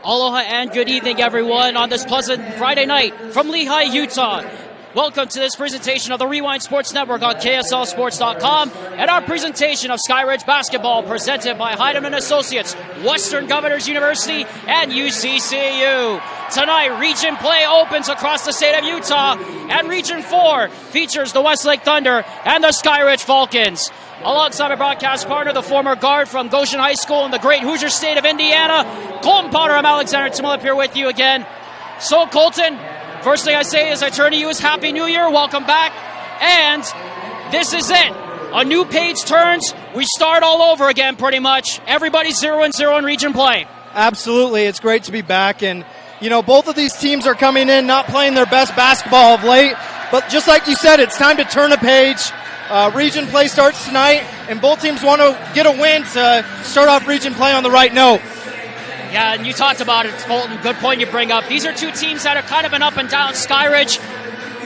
Aloha and good evening, everyone, on this pleasant Friday night from Lehi, Utah. Welcome to this presentation of the Rewind Sports Network on KSLSports.com and our presentation of Skyridge basketball presented by Heidemann Associates, Western Governors University, and UCCU. Tonight, Region Play opens across the state of Utah, and Region 4 features the Westlake Thunder and the Skyridge Falcons. Alongside my broadcast partner, the former guard from Goshen High School in the great Hoosier state of Indiana, Colton Potter. I'm Alexander Timmel up here with you again. So, Colton, first thing I say as I turn to you is Happy New Year. Welcome back. And this is it. A new page turns. We start all over again pretty much. Everybody's 0-0 in Region Play. Absolutely. It's great to be back. And, you know, both of these teams are coming in not playing their best basketball of late. But just like you said, it's time to turn a page. Region Play starts tonight, and both teams want to get a win to start off Region Play on the right note. Yeah, and you talked about it, Colton. Good point you bring up. These are two teams that are kind of an up and down. Skyridge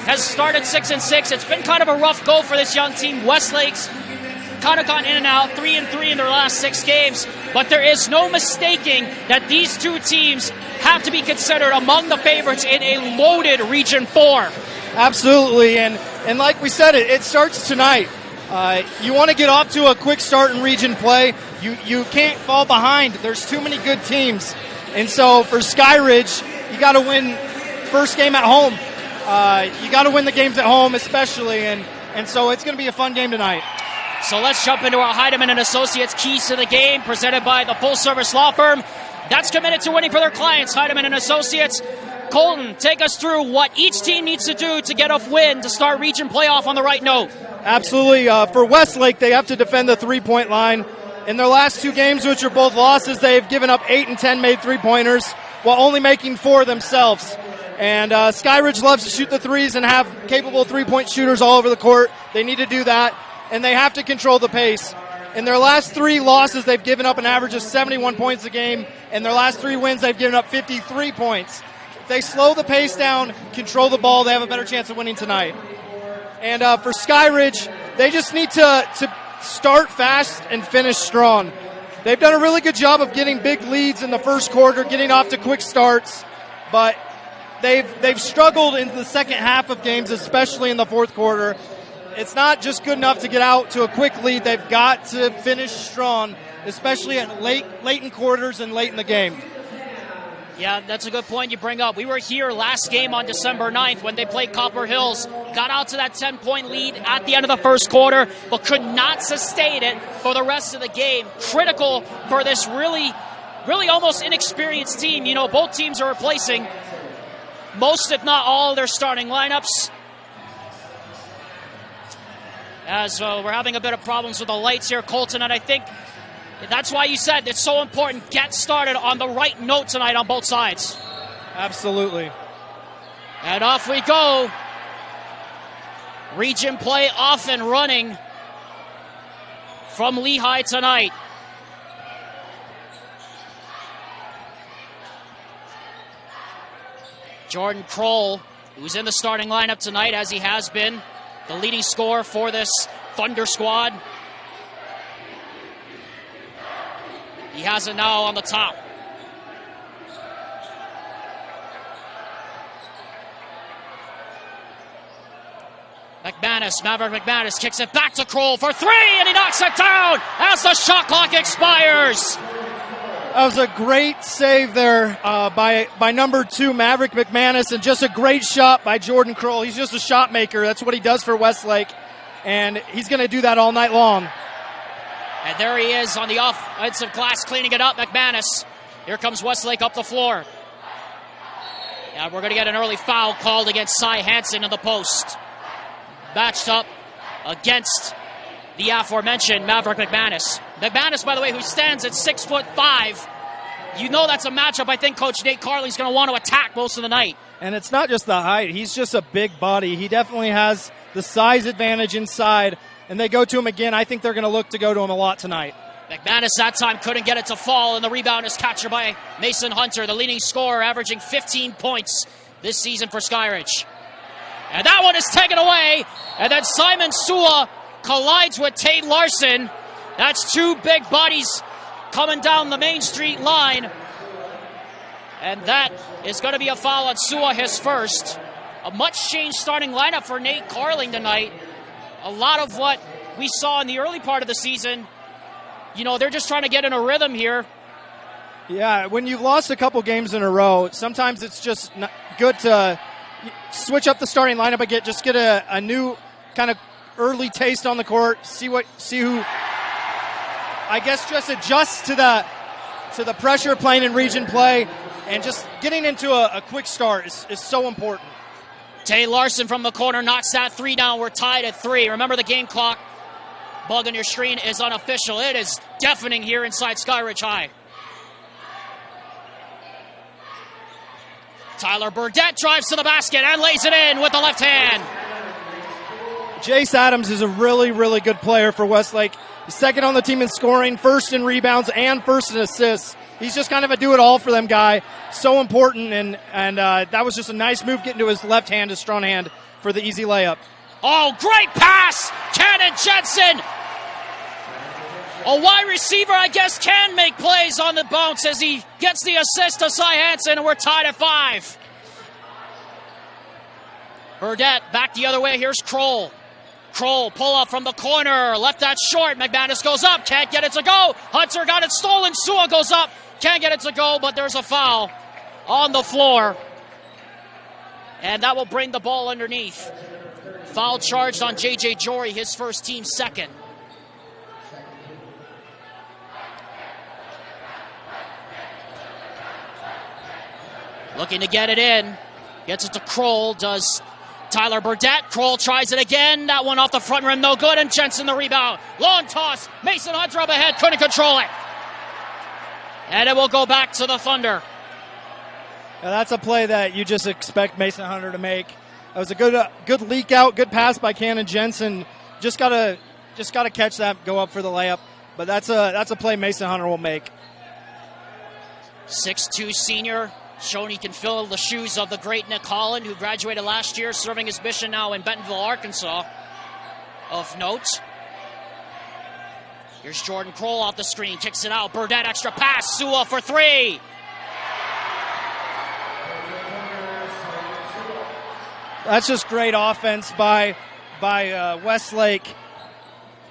has started 6-6. It's been kind of a rough go for this young team. Westlake's kind of gone in and out, 3-3 in their last 6 games. But there is no mistaking that these two teams have to be considered among the favorites in a loaded Region 4. Absolutely, and like we said, it starts tonight. You want to get off to a quick start in Region Play. You can't fall behind. There's too many good teams. And so for Skyridge, you got to win first game at home. You got to win the games at home especially, and so it's going to be a fun game tonight. So let's jump into our Heidemann & Associates keys to the game presented by the full-service law firm that's committed to winning for their clients, Heidemann & Associates. Colton, take us through what each team needs to do to get a win to start Region Playoff on the right note. Absolutely. For Westlake, they have to defend the three-point line. In their last 2 games, which are both losses, they've given up 8 and 10 made three-pointers while only making 4 themselves. And Skyridge loves to shoot the threes and have capable three-point shooters all over the court. They need to do that, and they have to control the pace. In their last 3 losses, they've given up an average of 71 points a game. In their last 3 wins, they've given up 53 points. They slow the pace down, control the ball, they have a better chance of winning tonight. And for Skyridge, they just need to start fast and finish strong. They've done a really good job of getting big leads in the first quarter, getting off to quick starts, but they've struggled in the second half of games, especially in the fourth quarter. It's not just good enough to get out to a quick lead. They've got to finish strong, especially at late in quarters and late in the game. Yeah, that's a good point you bring up. We were here last game on December 9th when they played Copper Hills. Got out to that 10-point lead at the end of the first quarter, but could not sustain it for the rest of the game. Critical for this really almost inexperienced team. You know, both teams are replacing most, if not all, of their starting lineups. As we're having a bit of problems with the lights here, Colton, and I think that's why you said it's so important. Get started on the right note tonight on both sides. Absolutely. And off we go. Region Play off and running from Lehi tonight. Jordan Kroll, who's in the starting lineup tonight, as he has been, the leading scorer for this Thunder squad. He has it now on the top. Maverick McManus kicks it back to Kroll for 3, and he knocks it down as the shot clock expires. That was a great save there by number 2, Maverick McManus, and just a great shot by Jordan Kroll. He's just a shot maker. That's what he does for Westlake, and he's going to do that all night long. And there he is on the offensive glass cleaning it up, McManus. Here comes Westlake up the floor. And we're going to get an early foul called against Cy Hansen in the post. Matched up against the aforementioned Maverick McManus. McManus, by the way, who stands at 6'5". You know that's a matchup I think Coach Nate Carling's going to want to attack most of the night. And it's not just the height. He's just a big body. He definitely has the size advantage inside. And they go to him again. I think they're going to look to go to him a lot tonight. McManus that time couldn't get it to fall, and the rebound is captured by Mason Hunter, the leading scorer, averaging 15 points this season for Skyridge. And that one is taken away, and then Simon Sua collides with Tate Larson. That's 2 big bodies coming down the Main Street line. And that is going to be a foul on Sua, his first. A much-changed starting lineup for Nate Carling tonight. A lot of what we saw in the early part of the season, they're just trying to get in a rhythm here. Yeah, when you've lost a couple games in a row, sometimes it's just good to switch up the starting lineup and get a new kind of early taste on the court, see who, I guess, just adjusts to the pressure of playing in region play, and just getting into a quick start is so important. Tay Larson from the corner knocks that three down. We're tied at 3. Remember, the game clock bug on your screen is unofficial. It is deafening here inside Skyridge High. Tyler Burdett drives to the basket and lays it in with the left hand. Jace Adams is a really, really good player for Westlake. He's second on the team in scoring, first in rebounds, and first in assists. He's just kind of a do-it-all for them guy. So important, and that was just a nice move getting to his left hand, his strong hand, for the easy layup. Oh, great pass! Cannon Jensen! A wide receiver, I guess, can make plays on the bounce as he gets the assist to Cy Hansen, and we're tied at 5. Burdett back the other way. Here's Kroll. Kroll, pull up from the corner. Left that short. McManus goes up. Can't get it to go. Hunter got it stolen. Sua goes up. Can't get it to go, but there's a foul on the floor. And that will bring the ball underneath. Foul charged on J.J. Jory, his first, team second. Looking to get it in. Gets it to Kroll. Does Tyler Burdett. Kroll tries it again. That one off the front rim, no good. And Jensen the rebound. Long toss. Mason Hunter up ahead. Couldn't control it. And it will go back to the Thunder. Now that's a play that you just expect Mason Hunter to make. That was a good leak out, good pass by Cannon Jensen. Just gotta catch that, go up for the layup. But that's a play Mason Hunter will make. 6'2" senior, showing he can fill the shoes of the great Nick Holland, who graduated last year, serving his mission now in Bentonville, Arkansas. Of note. Here's Jordan Kroll off the screen, kicks it out. Burdett, extra pass. Sua for 3. That's just great offense by Westlake.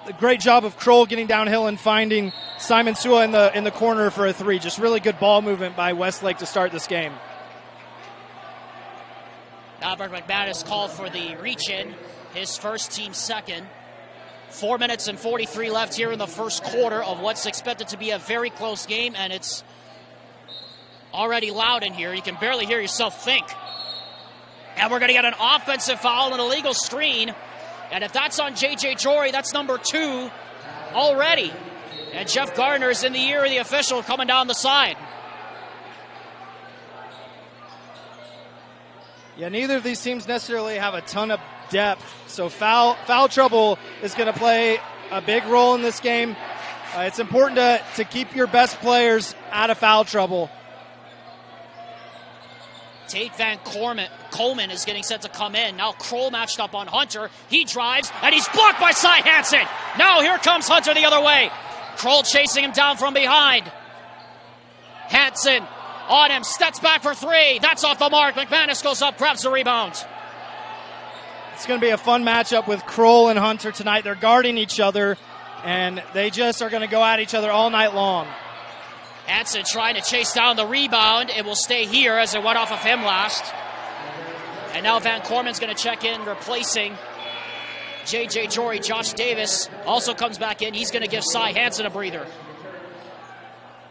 A great job of Kroll getting downhill and finding Simon Sua in the corner for a 3. Just really good ball movement by Westlake to start this game. Albert McManus called for the reach-in, his first, team second. 4 minutes and 43 left here in the first quarter of what's expected to be a very close game, and it's already loud in here. You can barely hear yourself think. And we're going to get an offensive foul and an illegal screen. And if that's on J.J. Jory, that's number 2 already. And Jeff Gardner's in the ear of the official coming down the side. Yeah, neither of these teams necessarily have a ton of depth. So foul trouble is going to play a big role in this game. It's important to keep your best players out of foul trouble. Tate Van Coleman is getting set to come in. Now Kroll matched up on Hunter. He drives, and he's blocked by Cy Hansen. Now here comes Hunter the other way. Kroll chasing him down from behind. Hansen on him, steps back for 3. That's off the mark. McManus goes up, grabs the rebound. It's going to be a fun matchup with Kroll and Hunter tonight. They're guarding each other, and they just are going to go at each other all night long. Hansen trying to chase down the rebound. It will stay here as it went off of him last. And now Van Corman's going to check in, replacing J.J. Jory. Josh Davis also comes back in. He's going to give Cy Hansen a breather.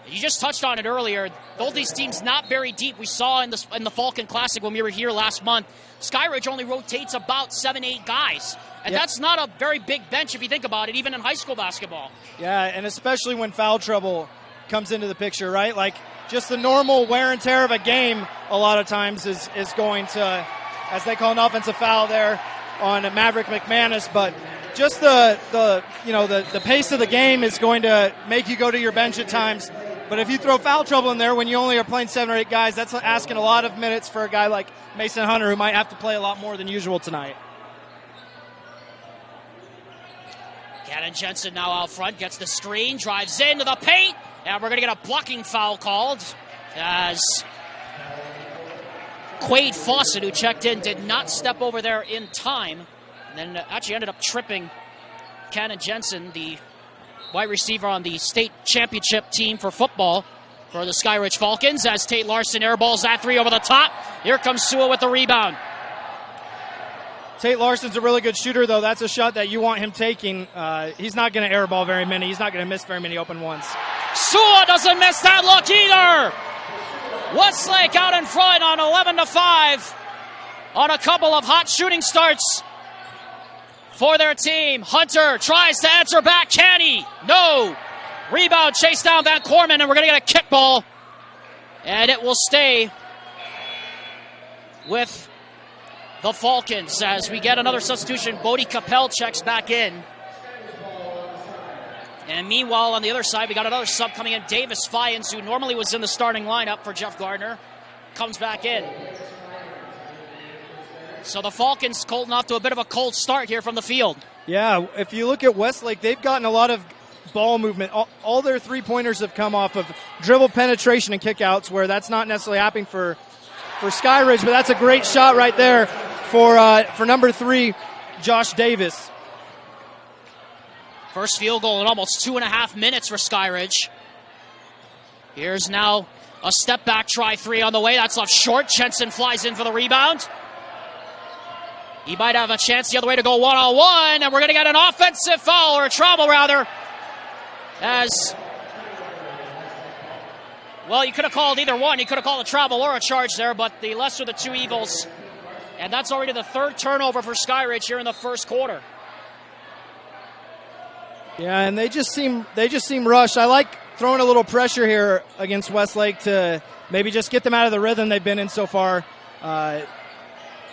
You just touched on it earlier. Both these teams not very deep. We saw in the Falcon Classic when we were here last month, Skyridge only rotates about 7-8 guys. And that's not a very big bench if you think about it, even in high school basketball. Yeah, and especially when foul trouble comes into the picture, right? Like, just the normal wear and tear of a game a lot of times is going to, as they call an offensive foul there on Maverick McManus, but just the pace of the game is going to make you go to your bench at times. But if you throw foul trouble in there when you only are playing 7 or 8 guys, that's asking a lot of minutes for a guy like Mason Hunter, who might have to play a lot more than usual tonight. Cannon Jensen now out front, gets the screen, drives into the paint, and we're going to get a blocking foul called as Quade Fawcett, who checked in, did not step over there in time. And then actually ended up tripping Cannon Jensen, the wide receiver on the state championship team for football for the Skyridge Falcons, as Tate Larson airballs that three over the top. Here comes Sua with the rebound. Tate Larson's a really good shooter, though. That's a shot that you want him taking. He's not going to airball very many. He's not going to miss very many open ones. Sua doesn't miss that look either. Westlake out in front on 11-5 on a couple of hot shooting starts for their team. Hunter tries to answer back. Can he? No. Rebound chased down Van Corman, and we're going to get a kickball. And it will stay with the Falcons as we get another substitution. Bodie Capel checks back in. And meanwhile, on the other side, we got another sub coming in. Davis Fyans, who normally was in the starting lineup for Jeff Gardner, comes back in. So the Falcons holding off to a bit of a cold start here from the field. Yeah, if you look at Westlake, they've gotten a lot of ball movement. All their three-pointers have come off of dribble penetration and kickouts, where that's not necessarily happening for Skyridge, but that's a great shot right there for number 3, Josh Davis. First field goal in almost 2.5 minutes for Skyridge. Here's now a step back try three on the way. That's left short. Jensen flies in for the rebound. He might have a chance the other way to go one-on-one, and we're going to get an offensive foul, or a travel rather, as, well, you could have called either one. You could have called a travel or a charge there, but the lesser of the two evils. And that's already the third turnover for Skyridge here in the first quarter. Yeah, and they just seem rushed. I like throwing a little pressure here against Westlake to maybe just get them out of the rhythm they've been in so far.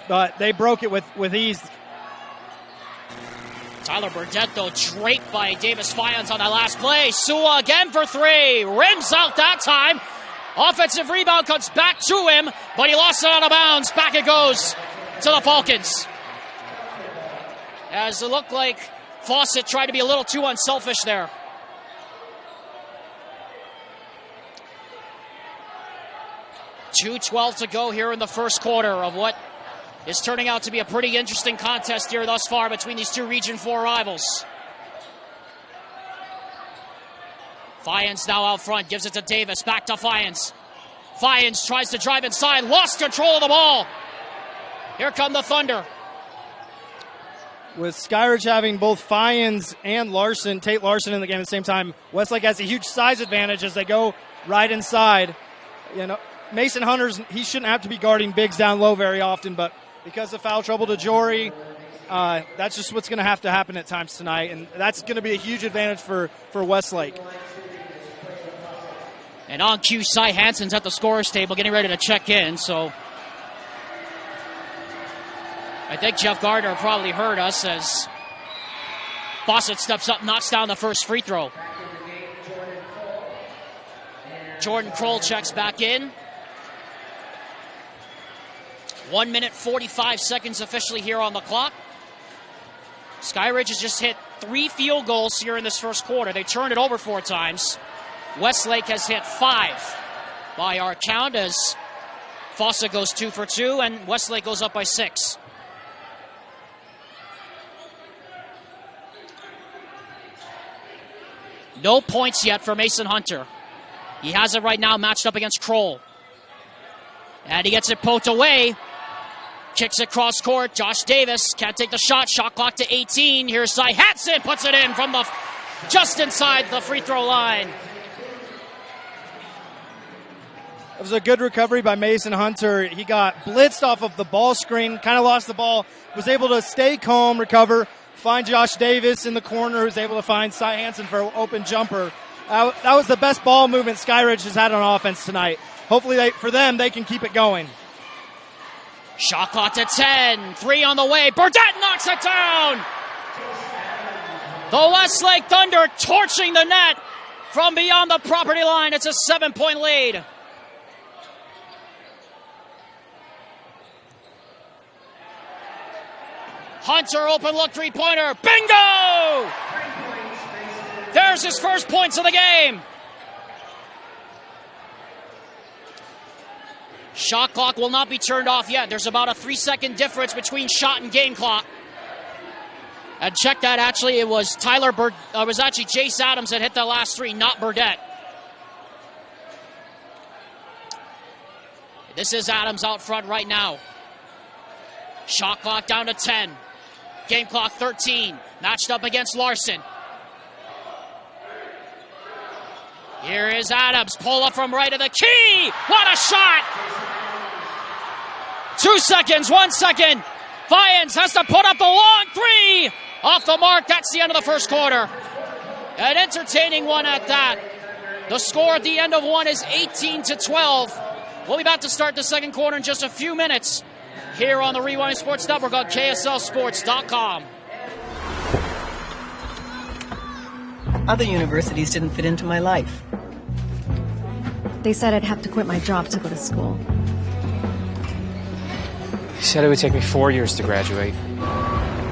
But they broke it with ease. Tyler Burdett, though, draped by Davis Fyans on that last play. Sua again for three. Rims out that time. Offensive rebound comes back to him, but he lost it out of bounds. Back it goes to the Falcons. As it looked like Fawcett tried to be a little too unselfish there. .2:12 to go here in the first quarter of what is turning out to be a pretty interesting contest here thus far between these two Region 4 rivals. Fyans now out front, gives it to Davis, back to Fyans. Fyans tries to drive inside, lost control of the ball. Here come the Thunder. With Skyridge having both Fyans and Larson, Tate Larson in the game at the same time, Westlake has a huge size advantage as they go right inside. You know, Mason Hunter's, he shouldn't have to be guarding bigs down low very often, but because of foul trouble to Jory, that's just what's going to have to happen at times tonight, and that's going to be a huge advantage for Westlake. And on cue, Cy Hansen's at the scorer's table getting ready to check in, so I think Jeff Gardner probably heard us as Fawcett steps up, knocks down the first free throw. Jordan Kroll checks back in. 1 minute, 45 seconds officially here on the clock. Skyridge has just hit 3 field goals here in this first quarter. They turned it over 4 times. Westlake has hit 5 by our count as Fawcett goes 2 for 2 and Westlake goes up by 6. No points yet for Mason Hunter. He has it right now matched up against Kroll. And he gets it poked away. Kicks it cross court. Josh Davis can't take the shot. Shot clock to 18. Here's Cy Hansen. Puts it in from the just inside the free throw line. It was a good recovery by Mason Hunter. He got blitzed off of the ball screen, kind of lost the ball, was able to stay calm, recover, find Josh Davis in the corner, who's able to find Cy Hansen for an open jumper. That was the best ball movement Skyridge has had on offense tonight. Hopefully, for them, they can keep it going. Shot clock to 10. 3 on the way. Burdett knocks it down. The Westlake Thunder torching the net from beyond the property line. It's a 7-point lead. Hunter, open look, three-pointer. Bingo! There's his first points of the game. Shot clock will not be turned off yet. There's about a 3-second difference between shot and game clock. And check that, actually, it was it was actually Jace Adams that hit the last three, not Burdette. This is Adams out front right now. Shot clock down to 10. Game clock 13. Matched up against Larson. Here is Adams. Pull up from right of the key. What a shot! 2 seconds, 1 second. Vians has to put up the long three. Off the mark. That's the end of the first quarter. An entertaining one at that. The score at the end of one is 18-12. We'll be back to start the second quarter in just a few minutes here on the Rewind Sports Network on KSLSports.com. Other universities didn't fit into my life. They said I'd have to quit my job to go to school. They said it would take me 4 years to graduate.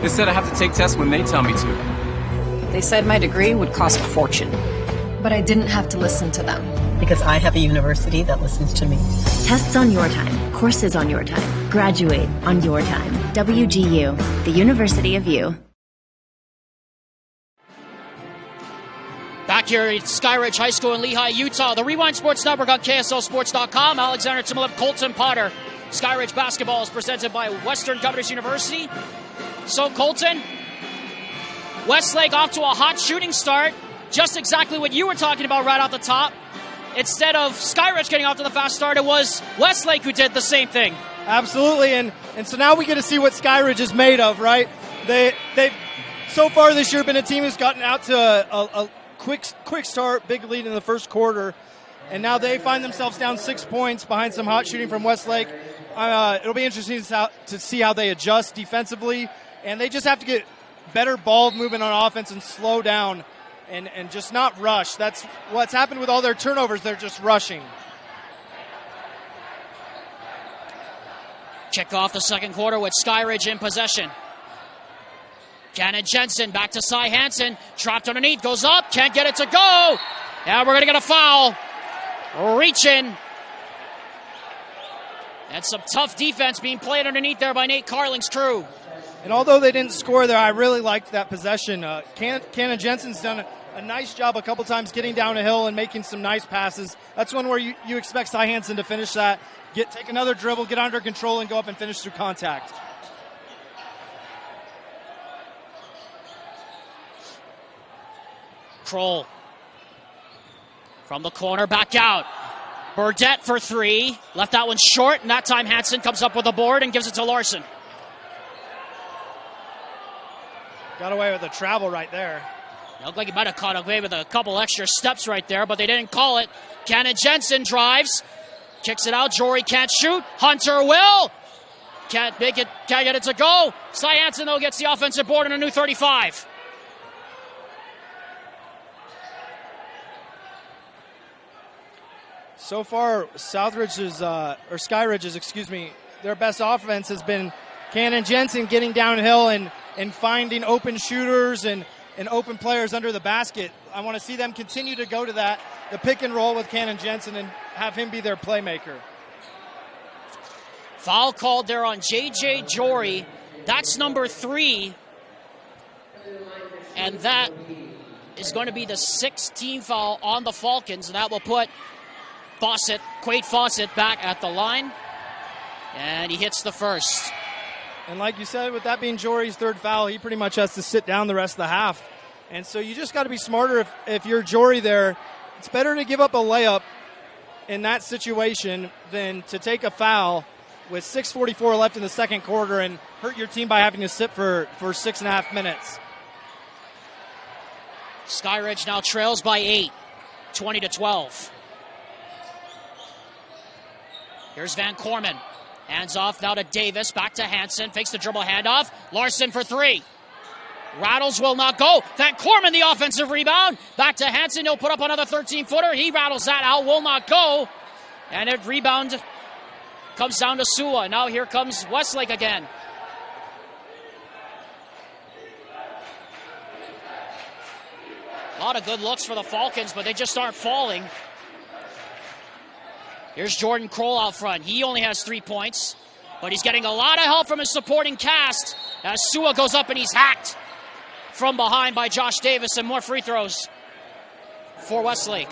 They said I have to take tests when they tell me to. They said my degree would cost a fortune. But I didn't have to listen to them. Because I have a university that listens to me. Tests on your time. Courses on your time. Graduate on your time. WGU, the University of You. Back here at Skyridge High School in Lehigh, Utah. The Rewind Sports Network on KSLSports.com. Alexander Timolip, Colton Potter. Skyridge basketball is presented by Western Governors University. So, Colton, Westlake off to a hot shooting start. Just exactly what you were talking about right off the top. Instead of Skyridge getting off to the fast start, it was Westlake who did the same thing. Absolutely, and so now we get to see what Skyridge is made of, right? They've so far this year been a team who's gotten out to a quick start, big lead in the first quarter, and now they find themselves down 6 points behind some hot shooting from Westlake. It'll be interesting to see how they adjust defensively, and they just have to get better ball movement on offense and slow down and just not rush. That's what's happened with all their turnovers. They're just rushing. Kick off the second quarter with Skyridge in possession. Cannon Jensen back to Cy Hansen. Trapped underneath, goes up, can't get it to go. Now we're going to get a foul. Reaching. And some tough defense being played underneath there by Nate Carling's crew. And although they didn't score there, I really liked that possession. Cannon Jensen's done a nice job a couple times getting down a hill and making some nice passes. That's one where you expect Cy Hansen to finish that. Take another dribble, get under control, and go up and finish through contact. Kroll from the corner, back out. Burdette for three. Left that one short, and that time Hansen comes up with the board and gives it to Larson. Got away with a travel right there. It looked like he might have caught away with a couple extra steps right there, but they didn't call it. Cannon Jensen drives. Kicks it out. Jory can't shoot. Hunter will. Can't make it. Can't get it to go. Cy Hansen, though, gets the offensive board and a new 35. So far, Skyridge's, their best offense has been Cannon Jensen getting downhill and finding open shooters and open players under the basket. I want to see them continue to go to the pick and roll with Cannon Jensen and have him be their playmaker. Foul called there on J.J. Jory. That's number 3. And that is going to be the 6th team foul on the Falcons. And that will put Quade Fawcett back at the line. And he hits the first. And like you said, with that being Jory's 3rd foul, he pretty much has to sit down the rest of the half. And so you just got to be smarter if you're Jory there. It's better to give up a layup in that situation than to take a foul with 6:44 left in the second quarter and hurt your team by having to sit for 6.5 minutes. Skyridge now trails by 8, 20-12. Here's Van Corman. Hands off now to Davis. Back to Hansen. Fakes the dribble handoff. Larson for 3. Rattles will not go. Van Corman, the offensive rebound. Back to Hansen. He'll put up another 13-footer. He rattles that out. Will not go. And a rebound comes down to Sua. Now here comes Westlake again. A lot of good looks for the Falcons, but they just aren't falling. Here's Jordan Kroll out front. He only has 3 points, but he's getting a lot of help from his supporting cast as Sua goes up and he's hacked from behind by Josh Davis, and more free throws for Westlake.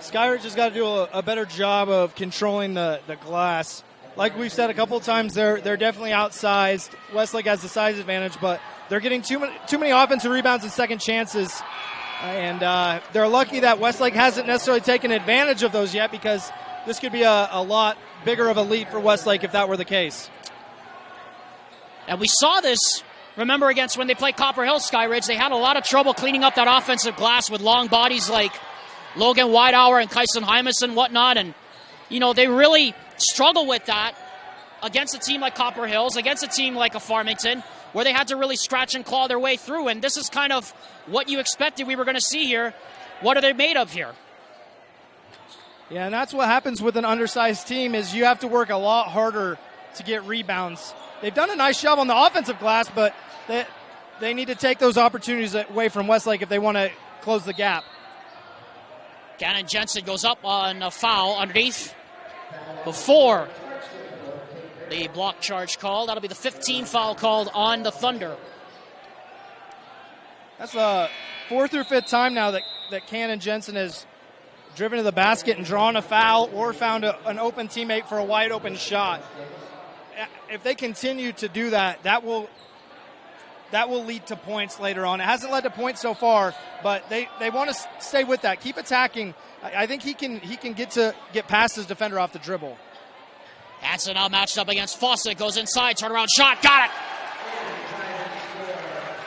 Skyridge has got to do a better job of controlling the glass. Like we've said a couple of times, they're definitely outsized. Westlake has the size advantage, but they're getting too many offensive rebounds and second chances. And they're lucky that Westlake hasn't necessarily taken advantage of those yet, because this could be a lot bigger of a lead for Westlake if that were the case. And we saw this, remember, against when they played Copper Hill Skyridge. They had a lot of trouble cleaning up that offensive glass with long bodies like Logan Whitehour and Kyson Hymas and whatnot. And, you know, they really struggle with that against a team like Copper Hills, against a team like a Farmington, where they had to really scratch and claw their way through. And this is kind of what you expected we were going to see here. What are they made of here? Yeah, and that's what happens with an undersized team, is you have to work a lot harder to get rebounds. They've done a nice job on the offensive glass, but they need to take those opportunities away from Westlake if they want to close the gap. Gannon Jensen goes up on a foul underneath before the block charge called. That'll be the 15th foul called on the Thunder. That's the 4th or 5th time now that Gannon Jensen has driven to the basket and drawn a foul or found an open teammate for a wide open shot. If they continue to do that, that will lead to points later on. It hasn't led to points so far, but they want to stay with that. Keep attacking. I think he can get past his defender off the dribble. Hansen now matched up against Fawcett. Goes inside, turnaround shot, got it.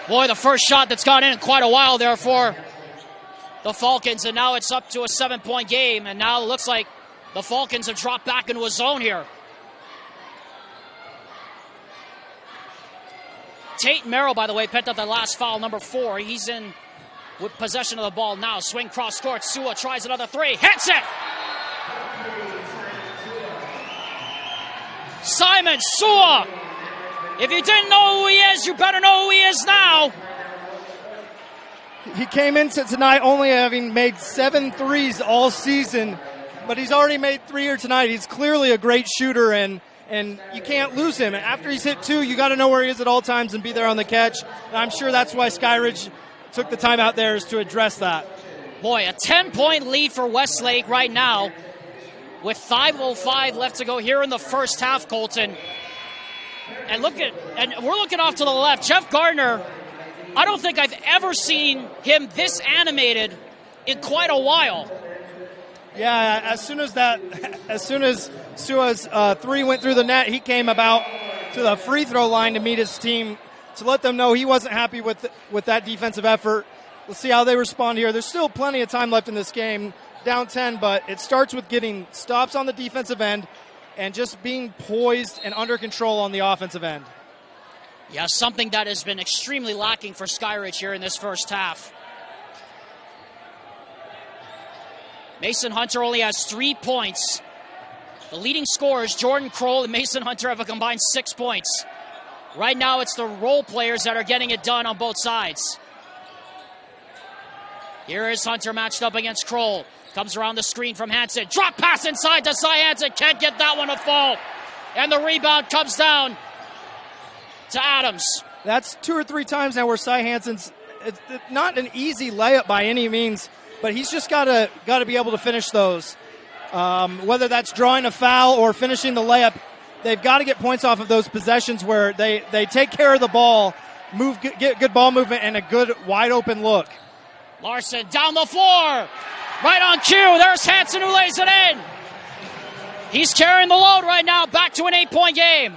Boy, the first shot that's gone in quite a while there for the Falcons, and now it's up to a 7-point game, and now it looks like the Falcons have dropped back into a zone here. Tate Merrill, by the way, picked up that last foul, number 4. He's in with possession of the ball now. Swing cross court. Sua tries another 3. Hits it! Simon Sua! If you didn't know who he is, you better know who he is now. He came into tonight only having made 7 threes all season, but he's already made 3 here tonight. He's clearly a great shooter, and you can't lose him. After he's hit 2, you got to know where he is at all times and be there on the catch. And I'm sure that's why Skyridge took the time out there, is to address that. Boy, a 10-point lead for Westlake right now with 5:05 left to go here in the first half, Colton. And we're looking off to the left. Jeff Gardner, I don't think I've ever seen him this animated in quite a while. Yeah, as soon as Sua's 3 went through the net, he came about to the free throw line to meet his team to let them know he wasn't happy with that defensive effort. We'll see how they respond here. There's still plenty of time left in this game, down 10, but it starts with getting stops on the defensive end and just being poised and under control on the offensive end. Yeah, something that has been extremely lacking for Skyridge here in this first half. Mason Hunter only has 3 points. The leading scorers, Jordan Kroll and Mason Hunter, have a combined 6 points. Right now, it's the role players that are getting it done on both sides. Here is Hunter matched up against Kroll. Comes around the screen from Hansen. Drop pass inside to Cy Hansen. Can't get that one to fall. And the rebound comes down to Adams. That's 2 or 3 times now where Cy Hansen's, it's not an easy layup by any means, but he's just got to be able to finish those. Whether that's drawing a foul or finishing the layup, they've got to get points off of those possessions where they take care of the ball, get good ball movement, and a good wide open look. Larson down the floor. Right on cue. There's Hansen who lays it in. He's carrying the load right now. Back to an 8-point game.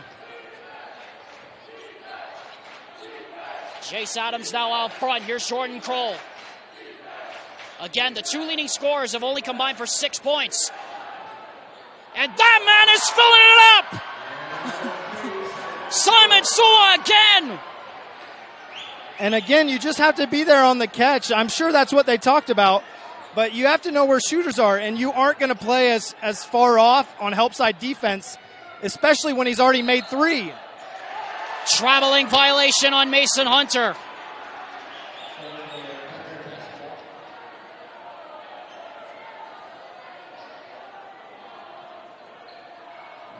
Jace Adams now out front. Here's Jordan Kroll. Again, the 2 leading scorers have only combined for 6 points. And that man is filling it up! Simon Sua again! And again, you just have to be there on the catch. I'm sure that's what they talked about. But you have to know where shooters are, and you aren't going to play as far off on help side defense, especially when he's already made 3. Traveling violation on Mason Hunter.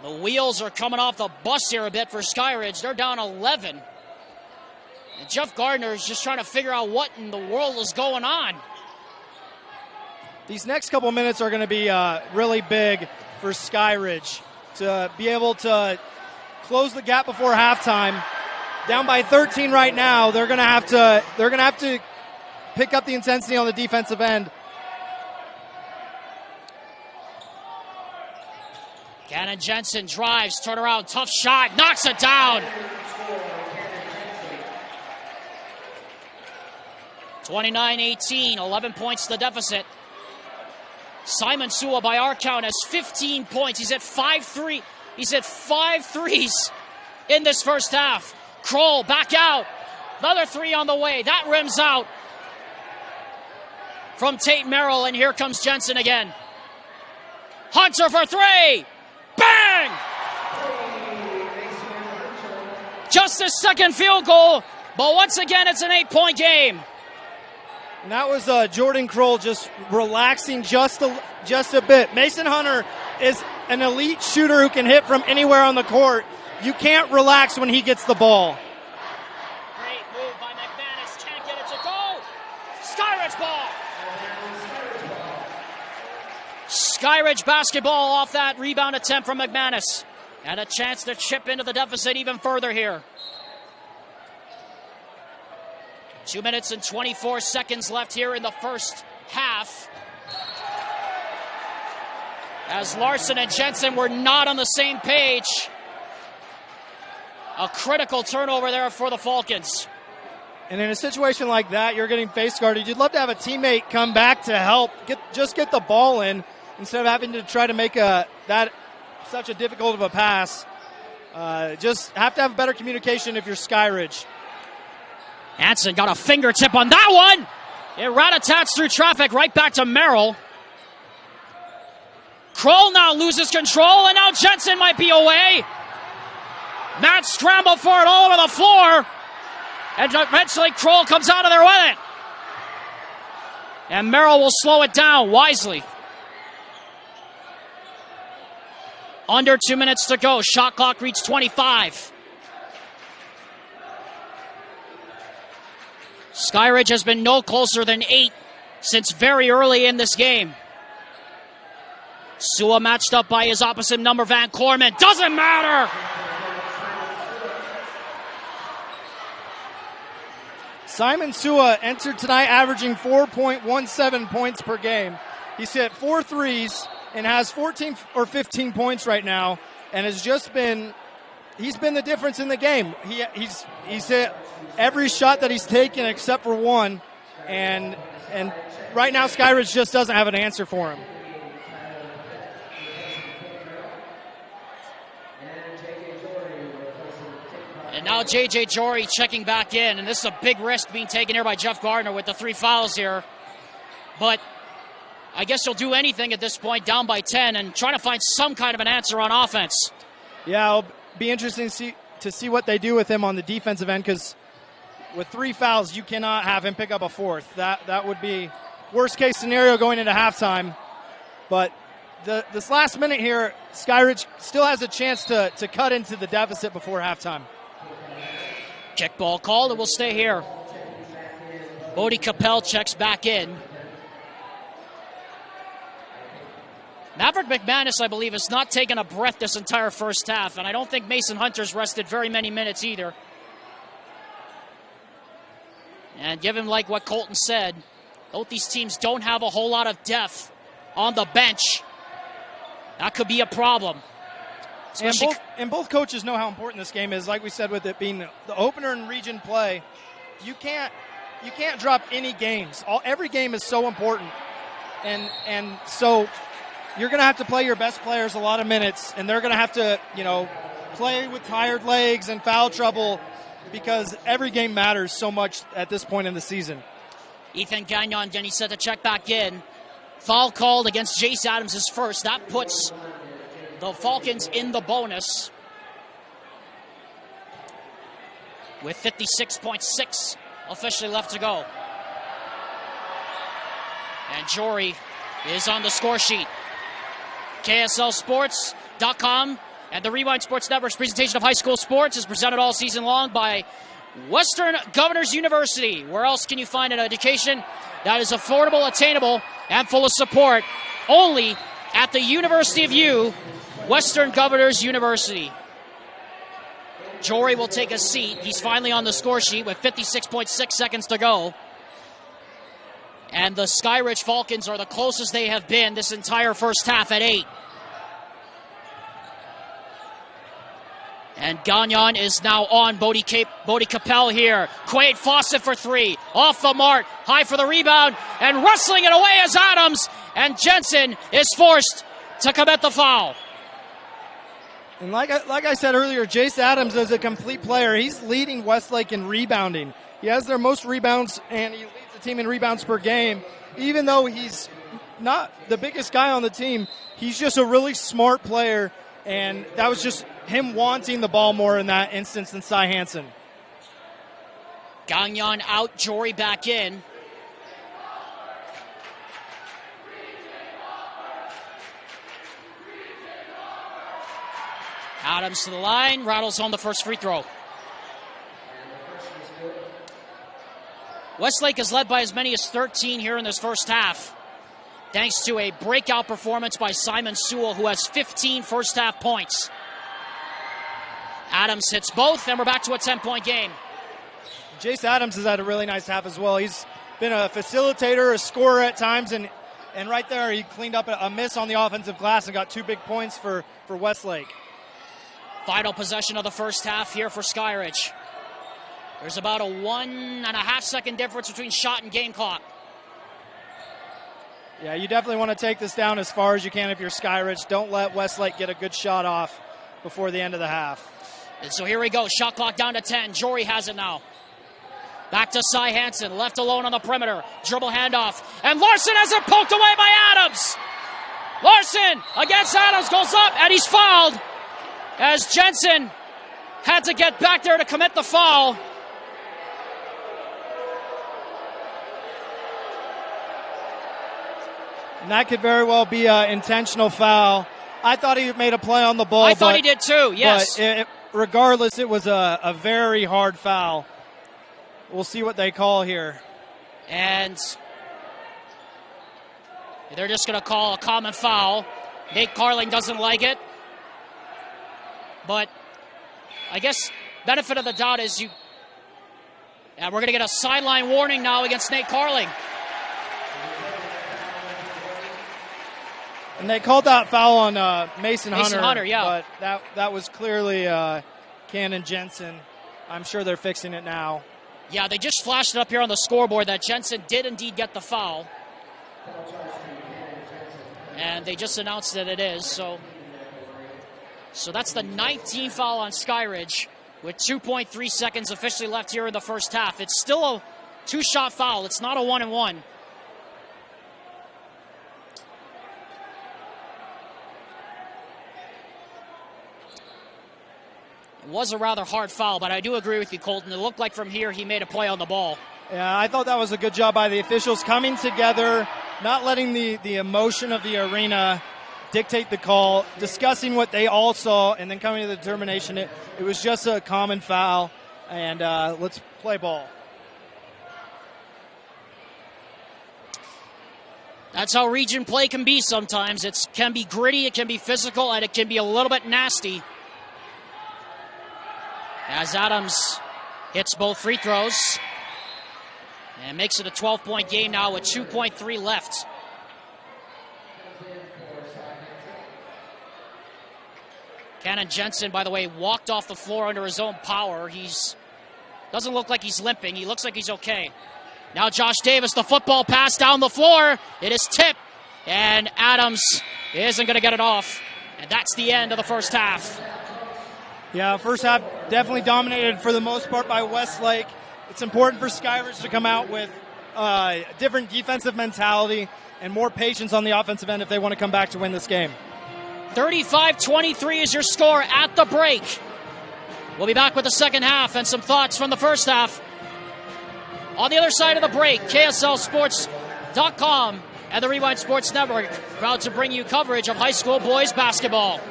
The wheels are coming off the bus here a bit for Skyridge. They're down 11. And Jeff Gardner is just trying to figure out what in the world is going on. These next couple minutes are going to be really big for Skyridge to be able to close the gap before halftime. Down by 13 right now. They're going to have to pick up the intensity on the defensive end. Gannon Jensen drives, turn around, tough shot, knocks it down. 29-18, 11 points to the deficit. Simon Sua, by our count, has 15 points. He's at 5 threes in this first half. Kroll back out. Another three on the way. That rims out from Tate Merrill, and here comes Jensen again. Hunter for three. Bang! Just a second field goal, but once again, it's an 8-point game. And that was Jordan Kroll just relaxing just a bit. Mason Hunter is an elite shooter who can hit from anywhere on the court. You can't relax when he gets the ball. Great move by McManus. Can't get it to go. Skyridge ball. Skyridge basketball off that rebound attempt from McManus. And a chance to chip into the deficit even further here. 2 minutes and 24 seconds left here in the first half. As Larson and Jensen were not on the same page. A critical turnover there for the Falcons. And in a situation like that, you're getting face guarded. You'd love to have a teammate come back to help, just get the ball in instead of having to try to make such a difficult of a pass. Just have to have better communication if you're Skyridge. Hansen got a fingertip on that one. It rat-a-tats through traffic right back to Merrill. Kroll now loses control, and now Jensen might be away. Matt scrambled for it all over the floor. And eventually Kroll comes out of there with it. And Merrill will slow it down wisely. Under 2 minutes to go. Shot clock reached 25. Skyridge has been no closer than 8 since very early in this game. Sua matched up by his opposite number, Van Corman. Doesn't matter! Simon Sua entered tonight averaging 4.17 points per game. He's hit 4 threes and has 14 or 15 points right now, and he's been the difference in the game. He's hit every shot that he's taken except for one, and right now Skyridge just doesn't have an answer for him. And now J.J. Jory checking back in, and this is a big risk being taken here by Jeff Gardner with the 3 fouls here. But I guess he'll do anything at this point, down by 10, and trying to find some kind of an answer on offense. Yeah, it'll be interesting to see what they do with him on the defensive end, because with 3 fouls, you cannot have him pick up a 4th. That would be worst case scenario going into halftime. But this last minute here, Skyridge still has a chance to cut into the deficit before halftime. Kickball called, and we'll stay here. Bodie Capel checks back in. Maverick McManus, I believe, has not taken a breath this entire first half, and I don't think Mason Hunter's rested very many minutes either. And given like what Colton said, both these teams don't have a whole lot of depth on the bench. That could be a problem. And both coaches know how important this game is. Like we said, with it being the opener in region play, you can't drop any games. Every game is so important, and so you're going to have to play your best players a lot of minutes, and they're going to have to play with tired legs and foul trouble, because every game matters so much at this point in the season. Ethan Gagnon again, he's set to check back in. Foul called against Jace Adams is first. That puts the Falcons in the bonus with 56.6 officially left to go. And Jory is on the score sheet. KSLSports.com And the Rewind Sports Network's presentation of high school sports is presented all season long by Western Governors University. Where else can you find an education that is affordable, attainable, and full of support? Only at the University of U, Western Governors University. Jory will take a seat. He's finally on the score sheet with 56.6 seconds to go. And the Skyridge Falcons are the closest they have been this entire first half at 8. And Gagnon is now on Bodie Capel here. Quaid Fawcett for 3. Off the mark. High for the rebound. And wrestling it away is Adams. And Jensen is forced to commit the foul. And like I said earlier, Jace Adams is a complete player. He's leading Westlake in rebounding. He has their most rebounds, and he leads the team in rebounds per game. Even though he's not the biggest guy on the team, he's just a really smart player, and that was just him wanting the ball more in that instance than Cy Hansen. Gagnon out, Jory back in. Adams to the line, rattles home the first free throw. Westlake is led by as many as 13 here in this first half, thanks to a breakout performance by Simon Sewell, who has 15 first half points. Adams hits both, and we're back to a 10-point game. Jace Adams has had a really nice half as well. He's been a facilitator, a scorer at times, and right there he cleaned up a miss on the offensive glass and got 2 big points for Westlake. Final possession of the first half here for Skyridge. There's about a 1.5 second difference between shot and game clock. Yeah, you definitely want to take this down as far as you can if you're Skyridge. Don't let Westlake get a good shot off before the end of the half. And so here we go. Shot clock down to 10. Jory has it now. Back to Cy Hansen. Left alone on the perimeter. Dribble handoff. And Larson has it poked away by Adams. Larson against Adams goes up, and he's fouled as Jensen had to get back there to commit the foul. And that could very well be an intentional foul. I thought he made a play on the ball. I thought he did too, yes. But regardless, it was a very hard foul. We'll see what they call here. And they're just going to call a common foul. Nate Carling doesn't like it. But I guess benefit of the doubt is we're going to get a sideline warning now against Nate Carling. And they called that foul on Mason Hunter. Yeah. But that was clearly Cannon Jensen. I'm sure they're fixing it now. Yeah, they just flashed it up here on the scoreboard that Jensen did indeed get the foul. And they just announced that it is. So that's the 19th foul on Skyridge with 2.3 seconds officially left here in the first half. It's still a 2-shot foul. It's not a 1-and-1. It was a rather hard foul, but I do agree with you, Colton. It looked like from here he made a play on the ball. Yeah, I thought that was a good job by the officials coming together, not letting the emotion of the arena dictate the call, discussing what they all saw, and then coming to the determination it was just a common foul, and let's play ball. That's how region play can be sometimes. It can be gritty, it can be physical, and it can be a little bit nasty. As Adams hits both free throws and makes it a 12-point game now with 2.3 left. Cannon Jensen, by the way, walked off the floor under his own power. Doesn't look like he's limping. He looks like he's okay. Now Josh Davis, the football pass down the floor. It is tipped, and Adams isn't going to get it off. And that's the end of the first half. Yeah, first half definitely dominated for the most part by Westlake. It's important for Skyridge to come out with a different defensive mentality and more patience on the offensive end if they want to come back to win this game. 35-23 is your score at the break. We'll be back with the second half and some thoughts from the first half. On the other side of the break, KSLSports.com and the Rewind Sports Network proud to bring you coverage of high school boys basketball.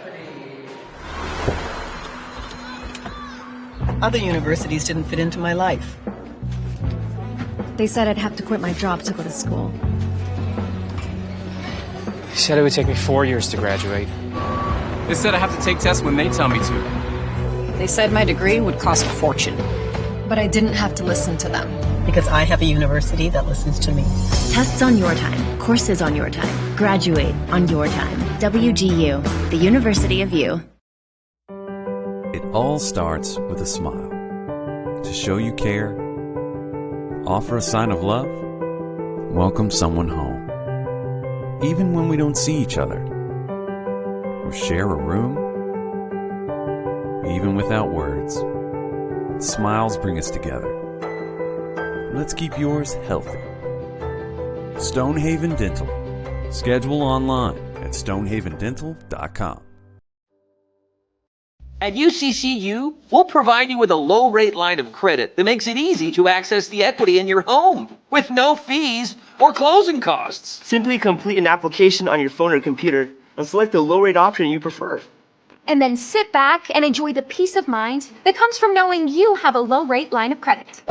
Other universities didn't fit into my life. They said I'd have to quit my job to go to school. He said it would take me 4 years to graduate. They said I have to take tests when they tell me to. They said my degree would cost a fortune. But I didn't have to listen to them. Because I have a university that listens to me. Tests on your time, courses on your time. Graduate on your time. WGU, the University of You. It all starts with a smile. To show you care, offer a sign of love, welcome someone home. Even when we don't see each other, or share a room, even without words, smiles bring us together. Let's keep yours healthy. Stonehaven Dental. Schedule online at stonehavendental.com. At UCCU, we'll provide you with a low-rate line of credit that makes it easy to access the equity in your home with no fees or closing costs. Simply complete an application on your phone or computer and select the low-rate option you prefer. And then sit back and enjoy the peace of mind that comes from knowing you have a low-rate line of credit.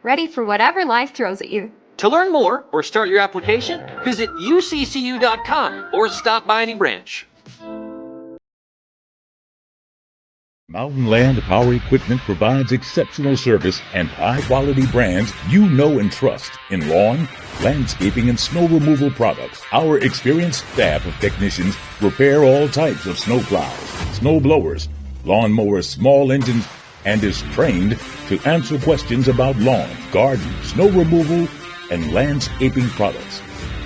Ready for whatever life throws at you. To learn more or start your application, visit uccu.com or stop by any branch. Mountain Land Power Equipment provides exceptional service and high-quality brands you know and trust in lawn, landscaping, and snow removal products. Our experienced staff of technicians repair all types of snow plows, snow blowers, lawn mowers, small engines, and is trained to answer questions about lawn, garden, snow removal, and landscaping products.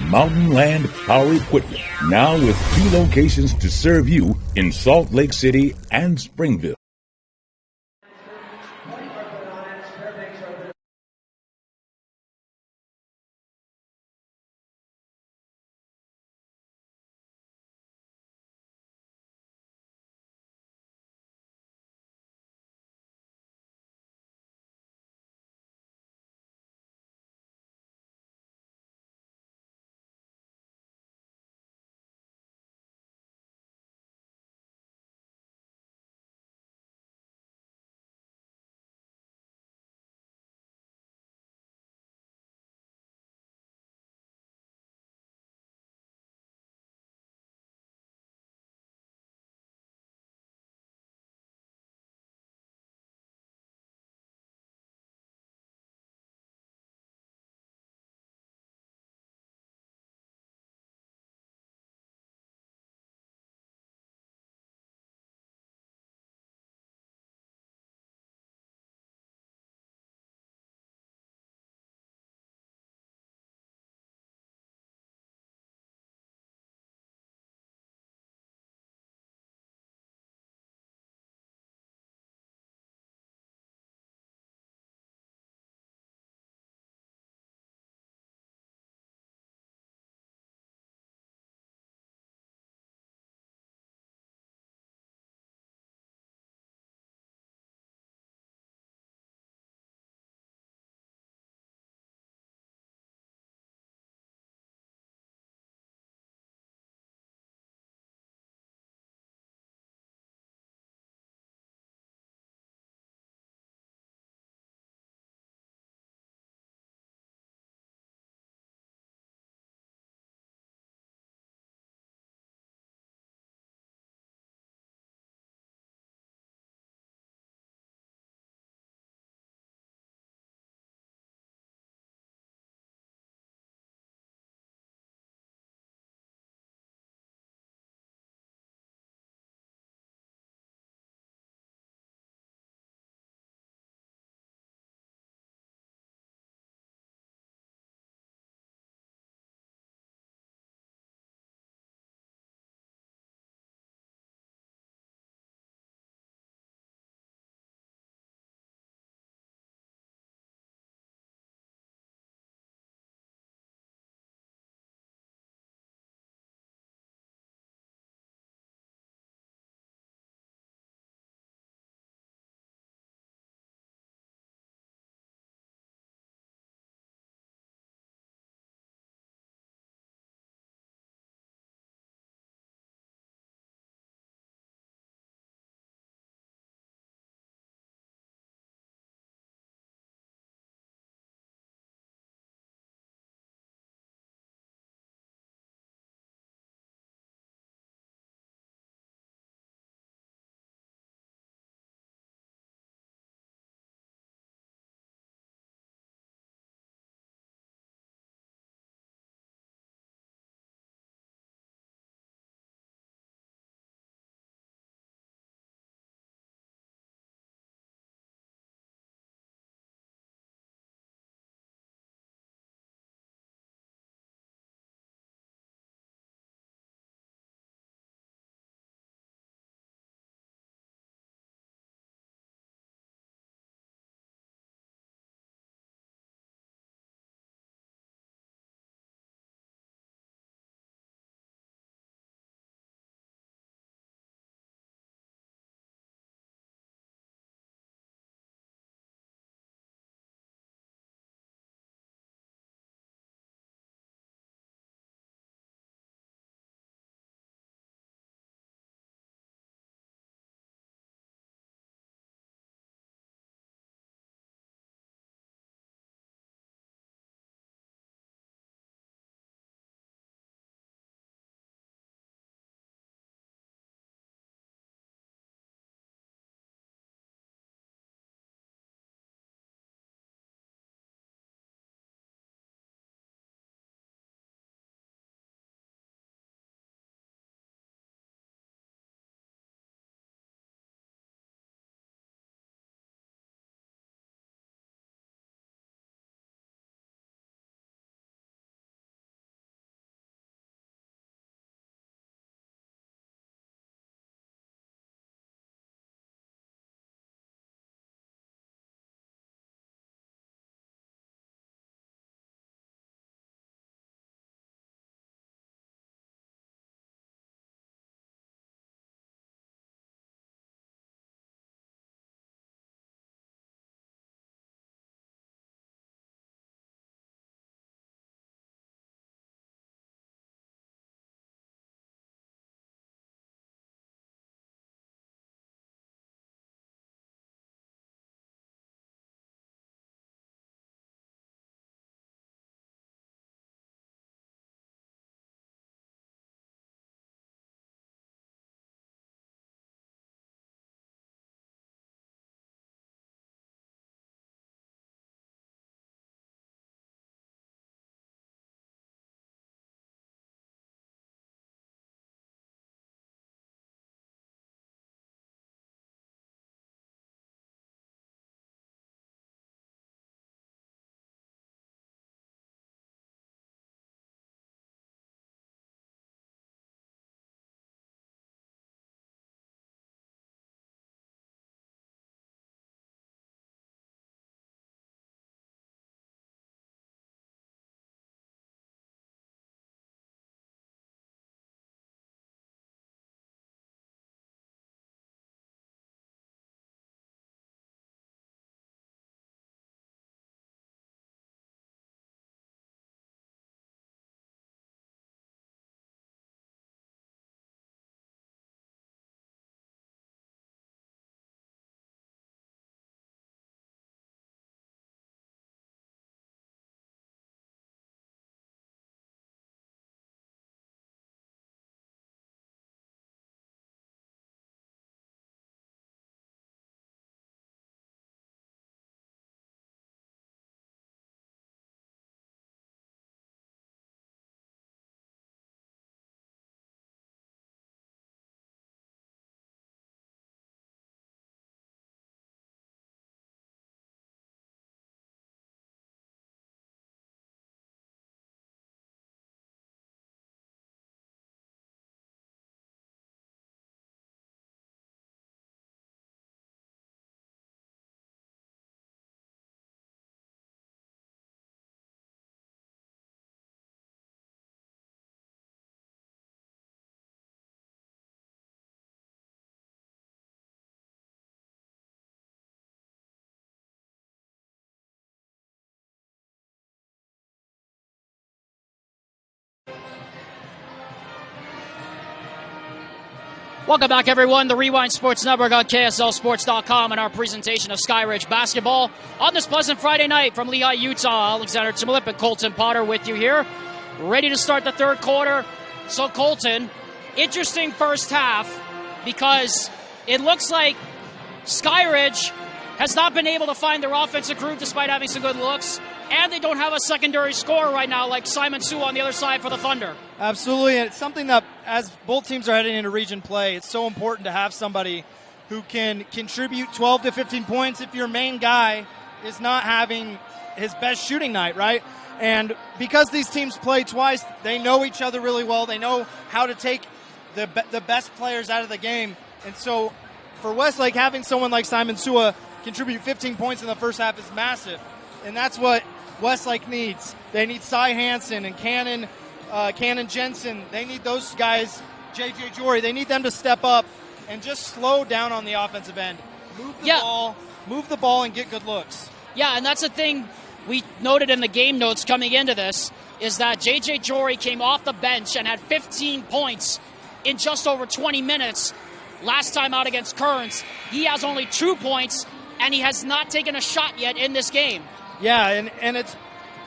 Mountain Land Power Equipment, now with 2 locations to serve you in Salt Lake City and Springville. Welcome back, everyone. The Rewind Sports Network on KSLSports.com and our presentation of Skyridge basketball on this pleasant Friday night from Lehigh, Utah. Alexander Timolip and Colton Potter with you here, ready to start the third quarter. So, Colton, interesting first half because it looks like Skyridge has not been able to find their offensive groove despite having some good looks, and they don't have a secondary scorer right now like Simon Sue on the other side for the Thunder. Absolutely, and it's something that as both teams are heading into region play, it's so important to have somebody who can contribute 12 to 15 points if your main guy is not having his best shooting night, right? And because these teams play twice, they know each other really well. They know how to take the best players out of the game. And so for Westlake, having someone like Simon Sua contribute 15 points in the first half is massive. And that's what Westlake needs. They need Cy Hansen and Cannon Jensen. They need those guys, J.J. Jory. They need them to step up and just slow down on the offensive end. Move the ball and get good looks. Yeah, and that's the thing we noted in the game notes coming into this is that J.J. Jory came off the bench and had 15 points in just over 20 minutes last time out against Kearns. He has only 2 points, and he has not taken a shot yet in this game. Yeah, and it's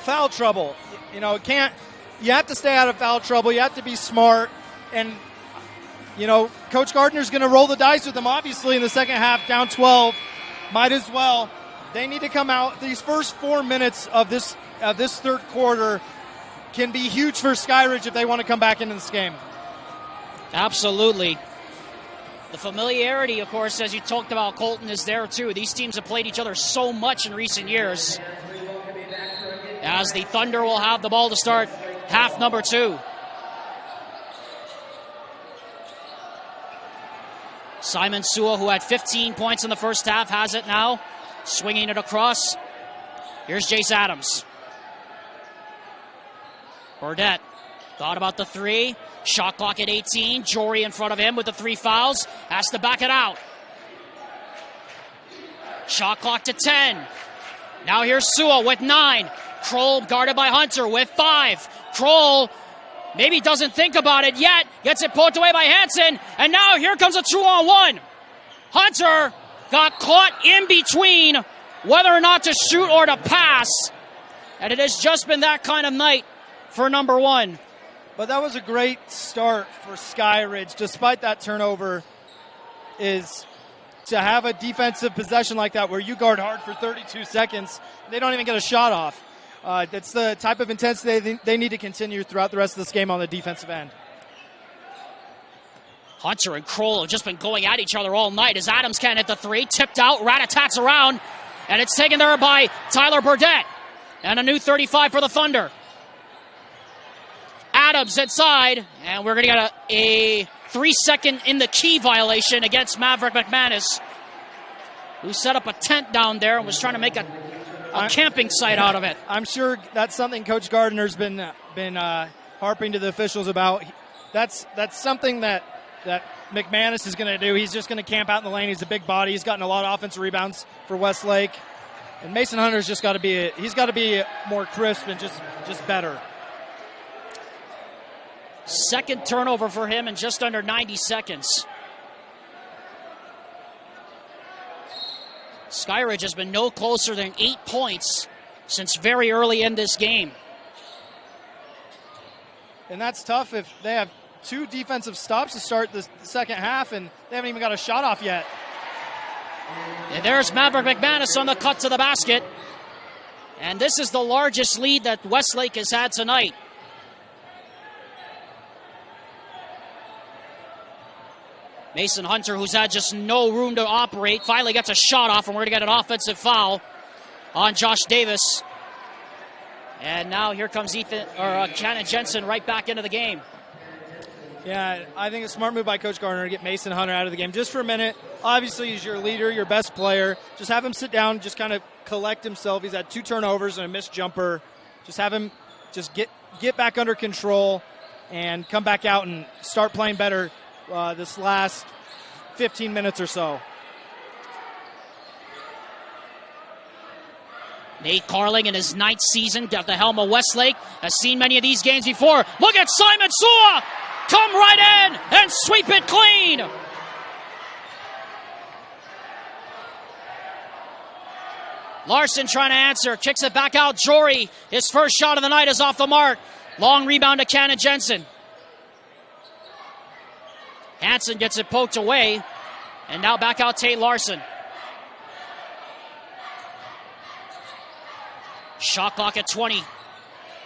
foul trouble. You know, you have to stay out of foul trouble. You have to be smart. And, you know, Coach Gardner's going to roll the dice with them, obviously, in the second half, down 12. Might as well. They need to come out. These first 4 minutes of this third quarter can be huge for Skyridge if they want to come back into this game. Absolutely. The familiarity, of course, as you talked about, Colton, is there too. These teams have played each other so much in recent years. As the Thunder will have the ball to start half number 2. Simon Sua, who had 15 points in the first half, has it now. Swinging it across. Here's Jace Adams. Burdette thought about the 3. Shot clock at 18. Jory in front of him with the 3 fouls. Has to back it out. Shot clock to 10. Now here's Sua with 9. Kroll guarded by Hunter with 5. Kroll maybe doesn't think about it yet. Gets it poked away by Hansen. And now here comes a 2-on-1. Hunter got caught in between whether or not to shoot or to pass. And it has just been that kind of night for number 1. But that was a great start for Skyridge, despite that turnover, is to have a defensive possession like that where you guard hard for 32 seconds. They don't even get a shot off. That's the type of intensity they need to continue throughout the rest of this game on the defensive end. Hunter and Kroll have just been going at each other all night as Adams can't hit the 3. Tipped out, rat-a-tats around, and it's taken there by Tyler Burdette. And a new 35 for the Thunder. Adams inside, and we're going to get a 3-second in the key violation against Maverick McManus, who set up a tent down there and was trying to make a camping site out of it. I'm sure that's something Coach Gardner's been harping to the officials about. That's something that McManus is going to do. He's just going to camp out in the lane. He's a big body. He's gotten a lot of offensive rebounds for Westlake. And Mason Hunter's just got to be more crisp and just better. Second turnover for him in just under 90 seconds. Skyridge has been no closer than 8 points since very early in this game. And that's tough if they have 2 defensive stops to start the second half and they haven't even got a shot off yet. And there's Maverick McManus on the cut to the basket. And this is the largest lead that Westlake has had tonight. Mason Hunter, who's had just no room to operate, finally gets a shot off, and we're going to get an offensive foul on Josh Davis. And now here comes Cannon Jensen right back into the game. Yeah, I think a smart move by Coach Gardner to get Mason Hunter out of the game just for a minute. Obviously, he's your leader, your best player. Just have him sit down, just kind of collect himself. He's had 2 turnovers and a missed jumper. Just have him just get back under control and come back out and start playing better this last 15 minutes or so. Nate Carling in his 9th season at the helm of Westlake has seen many of these games before. Look at Simon Sua come right in and sweep it clean. Larson trying to answer, kicks it back out. Jory, his first shot of the night is off the mark. Long rebound to Cannon Jensen. Hansen gets it poked away, and now back out Tate Larson. Shot clock at 20.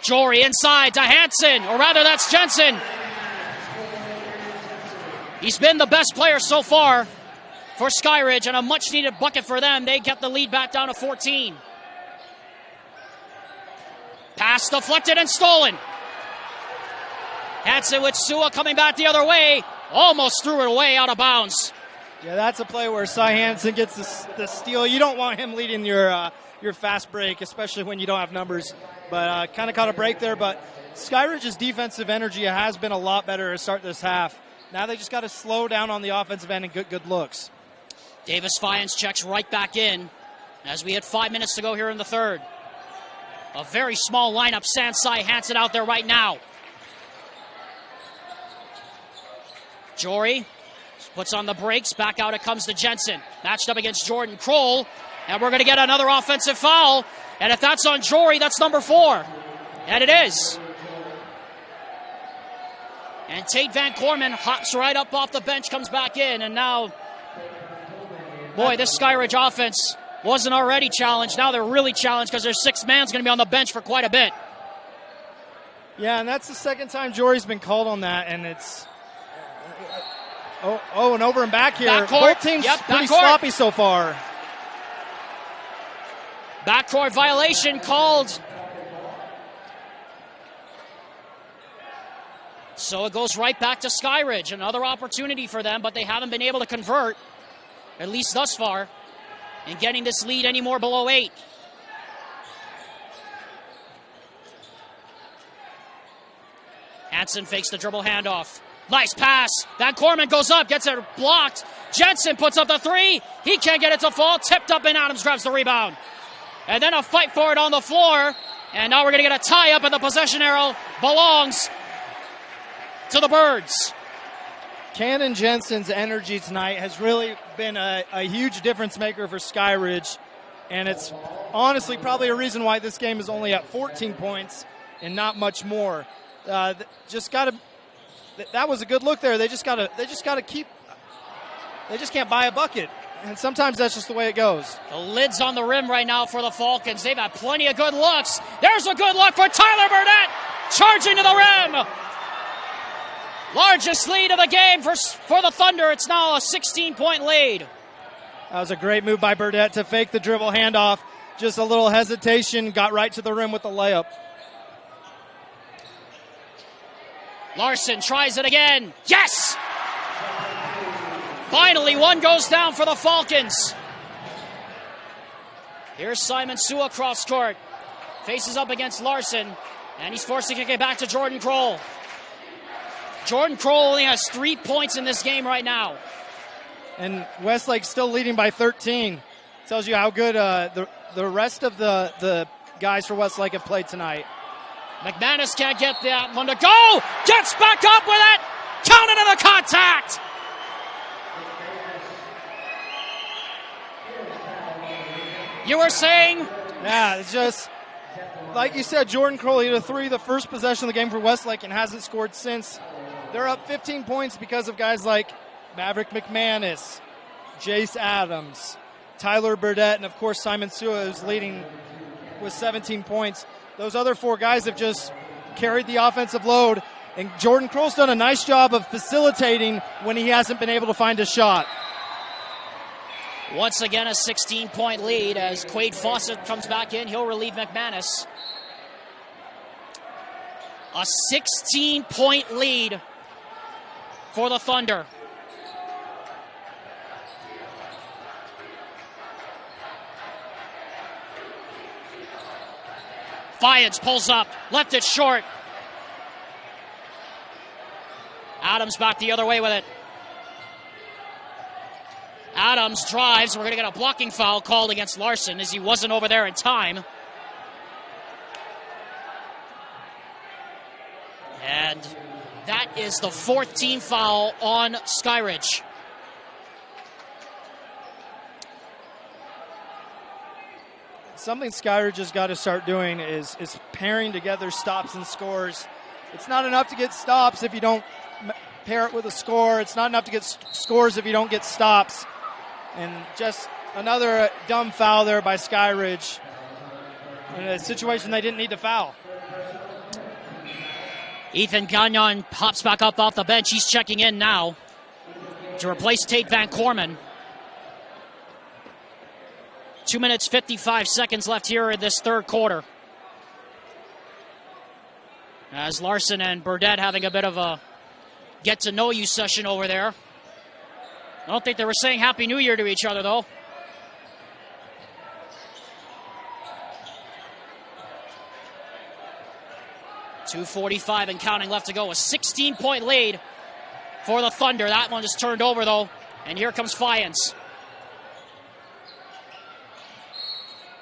Jory inside to Hansen, or rather that's Jensen. He's been the best player so far for Skyridge, and a much-needed bucket for them. They get the lead back down to 14. Pass deflected and stolen. Hansen with Sua coming back the other way. Almost threw it away out of bounds. Yeah, that's a play where Cy Hansen gets the steal. You don't want him leading your fast break, especially when you don't have numbers. But kind of caught a break there. But Skyridge's defensive energy has been a lot better to start this half. Now they just got to slow down on the offensive end and get good looks. Davis Fiennes checks right back in as we hit 5 minutes to go here in the third. A very small lineup. Sansai Hansen out there right now. Jory puts on the brakes. Back out it comes to Jensen. Matched up against Jordan Kroll. And we're going to get another offensive foul. And if that's on Jory, that's number 4. And it is. And Tate Van Corman hops right up off the bench, comes back in. And now, boy, this Skyridge offense wasn't already challenged. Now they're really challenged because their 6th man's going to be on the bench for quite a bit. Yeah, and that's the second time Jory's been called on that. And it's... Oh, and over and back here. Backcourt. Both teams pretty sloppy so far. Backcourt violation called. So it goes right back to Skyridge. Another opportunity for them, but they haven't been able to convert, at least thus far, in getting this lead any more below 8. Hansen fakes the dribble handoff. Nice pass. Van Corman goes up, gets it blocked. Jensen puts up the 3. He can't get it to fall. Tipped up, and Adams grabs the rebound. And then a fight for it on the floor. And now we're going to get a tie-up, and the possession arrow belongs to the Birds. Cannon Jensen's energy tonight has really been a huge difference maker for Skyridge. And it's honestly probably a reason why this game is only at 14 points and not much more. That was a good look there. They just can't buy a bucket. And sometimes that's just the way it goes. The lid's on the rim right now for the Falcons. They've had plenty of good looks. There's a good look for Tyler Burnett, charging to the rim. Largest lead of the game for the Thunder. It's now a 16-point lead. That was a great move by Burnett to fake the dribble handoff. Just a little hesitation, got right to the rim with the layup. Larson tries it again. Yes! Finally, one goes down for the Falcons. Here's Simon Sua cross court. Faces up against Larson, and he's forced to kick it back to Jordan Kroll. Jordan Kroll only has 3 points in this game right now. And Westlake still leading by 13. Tells you how good the rest of the guys for Westlake have played tonight. McManus can't get that one to go. Gets back up with it. Counted to the contact. You were saying? Yeah, it's just, like you said, Jordan Kroll hit a 3 the first possession of the game for Westlake and hasn't scored since. They're up 15 points because of guys like Maverick McManus, Jace Adams, Tyler Burdett, and of course Simon Sua, who's leading with 17 points. Those other 4 guys have just carried the offensive load, and Jordan Kroll's done a nice job of facilitating when he hasn't been able to find a shot. Once again, a 16-point lead as Quade Fawcett comes back in. He'll relieve McManus. A 16-point lead for the Thunder. Fiennes pulls up, left it short. Adams back the other way with it. Adams drives. We're going to get a blocking foul called against Larson as he wasn't over there in time. And that is the 4th team foul on Skyridge. something Skyridge has got to start doing is pairing together stops and scores. It's not enough to get stops if you don't pair it with a score. It's not enough to get scores if you don't get stops. And just another dumb foul there by Skyridge in a situation they didn't need to foul. Ethan Gagnon hops back up off the bench. He's checking in now to replace Tate Van Corman. 2 minutes, 55 seconds left here in this third quarter. As Larson and Burdett having a bit of a get-to-know-you session over there. I don't think they were saying Happy New Year to each other, though. .245 and counting left to go. A 16-point lead for the Thunder. That one is turned over, though. And here comes Fyans.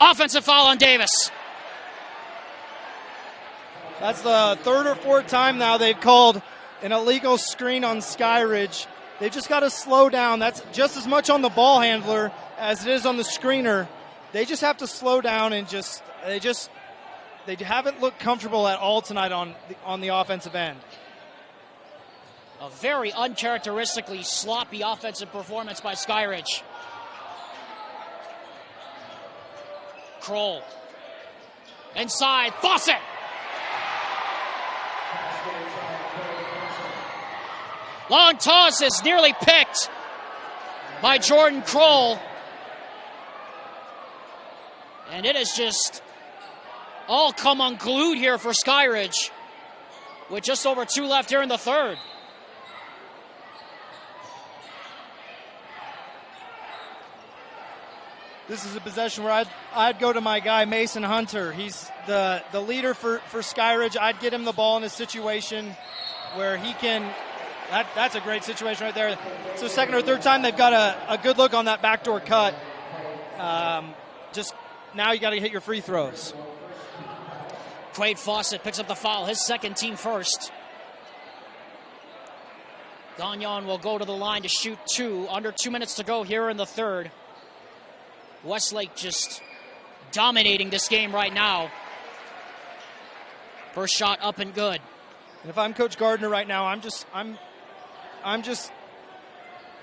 Offensive foul on Davis. That's the third or fourth time now they've called an illegal screen on Skyridge. They've just got to slow down. That's just as much on the ball handler as it is on the screener. They just have to slow down and they haven't looked comfortable at all tonight on the offensive end. A very uncharacteristically sloppy offensive performance by Skyridge. Kroll. Inside, Fawcett! Long toss is nearly picked by Jordan Kroll. And it is just all come unglued here for Skyridge with just over 2 left here in the third. This is a possession where I'd go to my guy, Mason Hunter. He's the leader for Skyridge. I'd get him the ball in a situation where he can. That's a great situation right there. So second or third time, they've got a good look on that backdoor cut. Just now you got to hit your free throws. Quade Fawcett picks up the foul, his second, team first. Gagnon will go to the line to shoot 2. Under 2 minutes to go here in the third. Westlake just dominating this game right now. First shot up and good. And if I'm Coach Gardner right now, I'm just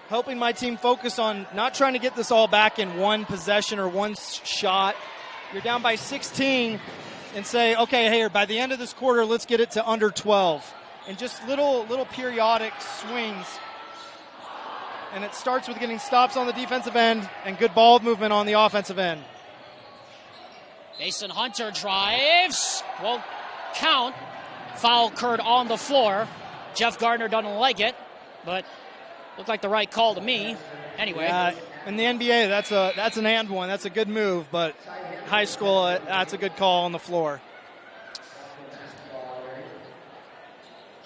helping my team focus on not trying to get this all back in one possession or one shot. You're down by 16 and say, okay, hey, by the end of this quarter, let's get it to under 12. And just little periodic swings. And it starts with getting stops on the defensive end and good ball movement on the offensive end. Mason Hunter drives. Won't count. Foul occurred on the floor. Jeff Gardner doesn't like it, but looked like the right call to me. Anyway. In the NBA, that's an and one. That's a good move, but high school, that's a good call on the floor.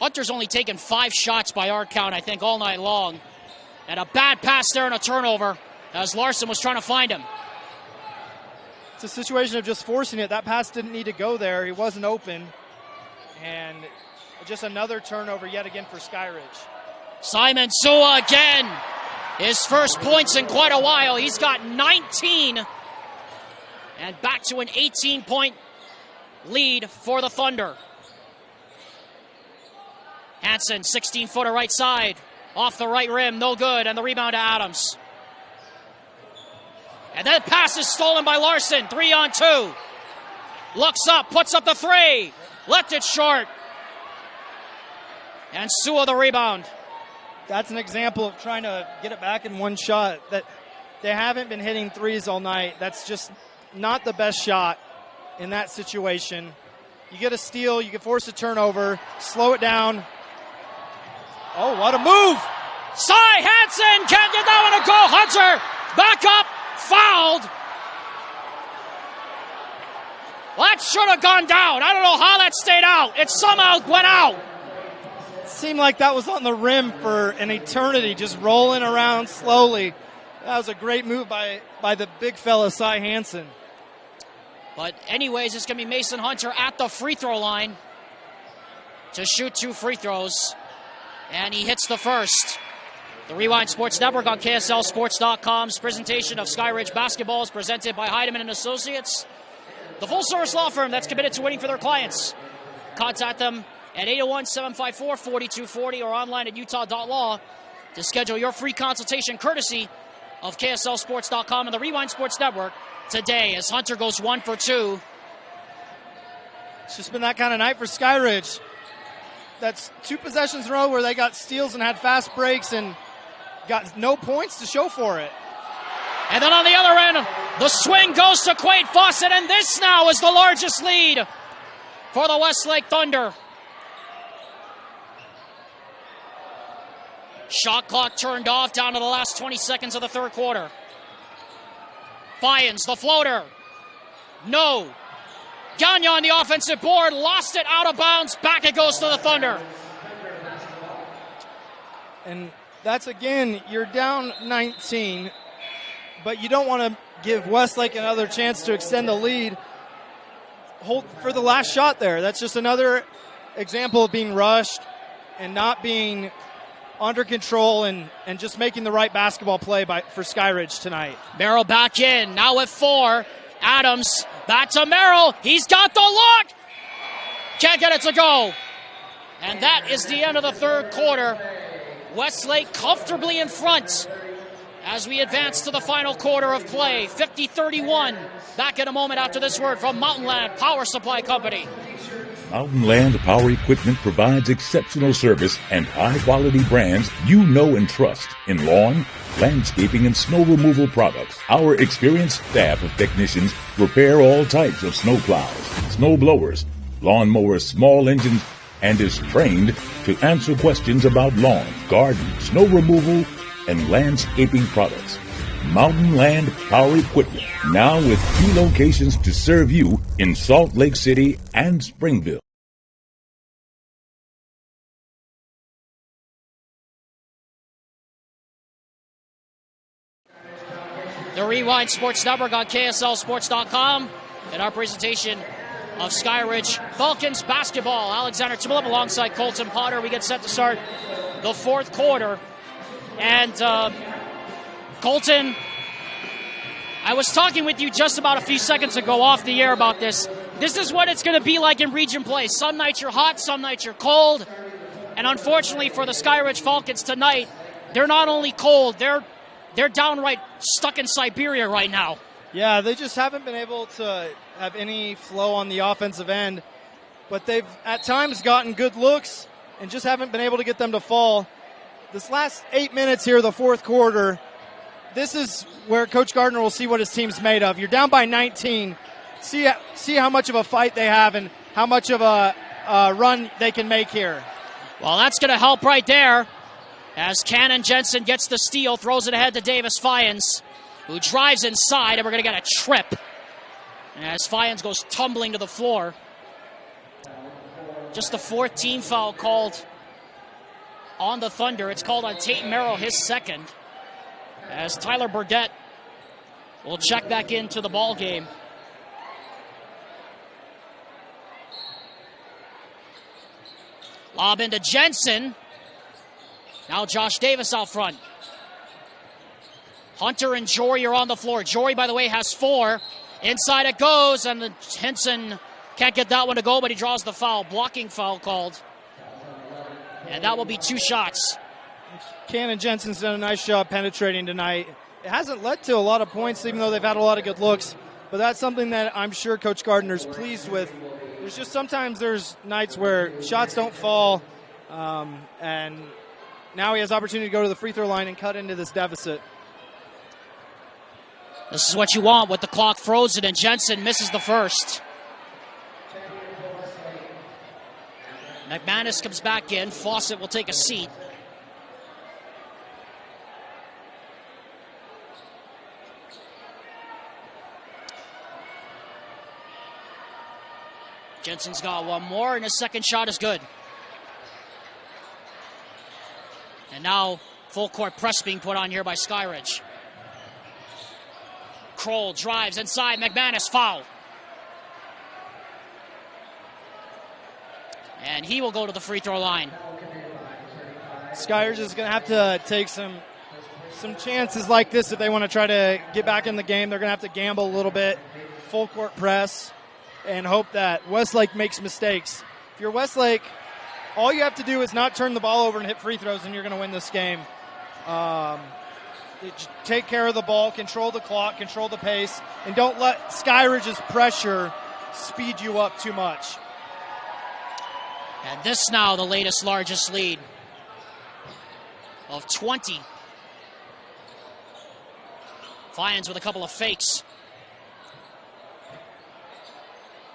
Hunter's only taken 5 shots by our count, I think, all night long. And a bad pass there and a turnover as Larson was trying to find him. It's a situation of just forcing it. That pass didn't need to go there. He wasn't open. And just another turnover yet again for Skyridge. Simon Sua again. His first points in quite a while. He's got 19. And back to an 18-point lead for the Thunder. Hansen, 16-footer right side. Off the right rim, no good, and the rebound to Adams. And that pass is stolen by Larson, 3-on-2. Looks up, puts up the 3. Left it short. And Sua the rebound. That's an example of trying to get it back in one shot. That they haven't been hitting threes all night. That's just not the best shot in that situation. You get a steal, you can force a turnover, slow it down. Oh, what a move! Cy Hansen can't get that one to go. Hunter back up, fouled. Well, that should have gone down. I don't know how that stayed out. It somehow went out. Seemed like that was on the rim for an eternity, just rolling around slowly. That was a great move by the big fella, Cy Hansen. But anyways, it's going to be Mason Hunter at the free throw line to shoot 2 free throws. And he hits the first. The Rewind Sports Network on KSLSports.com's presentation of Skyridge basketball is presented by Heidemann & Associates. the full-service law firm that's committed to winning for their clients. Contact them at 801-754-4240 or online at utah.law to schedule your free consultation courtesy of KSLSports.com and the Rewind Sports Network today as Hunter goes 1 for 2. It's just been that kind of night for Skyridge. That's 2 possessions in a row where they got steals and had fast breaks and got no points to show for it. And then on the other end, the swing goes to Quade Fawcett, and this now is the largest lead for the Westlake Thunder. Shot clock turned off down to the last 20 seconds of the third quarter. Fyans, the floater. No. Gagne on the offensive board, lost it out of bounds. Back it goes to the Thunder. And that's, again, you're down 19, but you don't want to give Westlake another chance to extend the lead. Hold for the last shot there. That's just another example of being rushed and not being under control and just making the right basketball play for Skyridge tonight. Merrill back in, now with 4. Adams, back to Merrill. He's got the look. Can't get it to go. And that is the end of the third quarter. Westlake comfortably in front as we advance to the final quarter of play. 50-31. Back in a moment after this word from Mountain Land Power Supply Company. Mountain Land Power Equipment provides exceptional service and high-quality brands you know and trust in lawn, landscaping, and snow removal products. Our experienced staff of technicians repair all types of snow plows, snow blowers, lawn mowers, small engines, and is trained to answer questions about lawn, garden, snow removal, and landscaping products. Mountain Land Power Equipment, now with 2 locations to serve you in Salt Lake City and Springville. The Rewind Sports Network on KSLSports.com and our presentation of Skyridge Falcons basketball. Alexander Timilip alongside Colton Potter. We get set to start the fourth quarter. And Colton, I was talking with you just about a few seconds ago off the air about this. This is what it's going to be like in region play. Some nights you're hot, some nights you're cold. And unfortunately for the Skyridge Falcons tonight, they're not only cold, they're downright stuck in Siberia right now. Yeah, they just haven't been able to have any flow on the offensive end. But they've at times gotten good looks and just haven't been able to get them to fall. This last 8 minutes here, the fourth quarter, this is where Coach Gardner will see what his team's made of. You're down by 19. See how much of a fight they have and how much of a run they can make here. Well, that's going to help right there as Cannon Jensen gets the steal, throws it ahead to Davis Fyans, who drives inside, and we're going to get a trip as Fyans goes tumbling to the floor. Just the 4th team foul called on the Thunder. It's called on Tate Merrill, his second, as Tyler Burdett will check back into the ball game. Lob into Jensen. Now Josh Davis out front. Hunter and Jory are on the floor. Jory, by the way, has 4. Inside it goes, and Henson can't get that one to go, but he draws the foul. Blocking foul called. And that will be 2 shots. Cannon Jensen's done a nice job penetrating tonight. It hasn't led to a lot of points, even though they've had a lot of good looks. But that's something that I'm sure Coach Gardner's pleased with. There's just sometimes there's nights where shots don't fall, and now he has opportunity to go to the free throw line and cut into this deficit. This is what you want with the clock frozen, and Jensen misses the first. McManus comes back in. Fawcett will take a seat. Jensen's got one more, and his second shot is good. And now full court press being put on here by Skyridge. Kroll drives inside. McManus foul. And he will go to the free throw line. Skyridge is going to have to take some chances like this if they want to try to get back in the game. They're going to have to gamble a little bit. Full court press. and hope that Westlake makes mistakes. If you're Westlake, all you have to do is not turn the ball over and hit free throws, and you're going to win this game. Take care of the ball, control the clock, control the pace, and don't let Skyridge's pressure speed you up too much. And this now the latest largest lead of 20. Lions with a couple of fakes.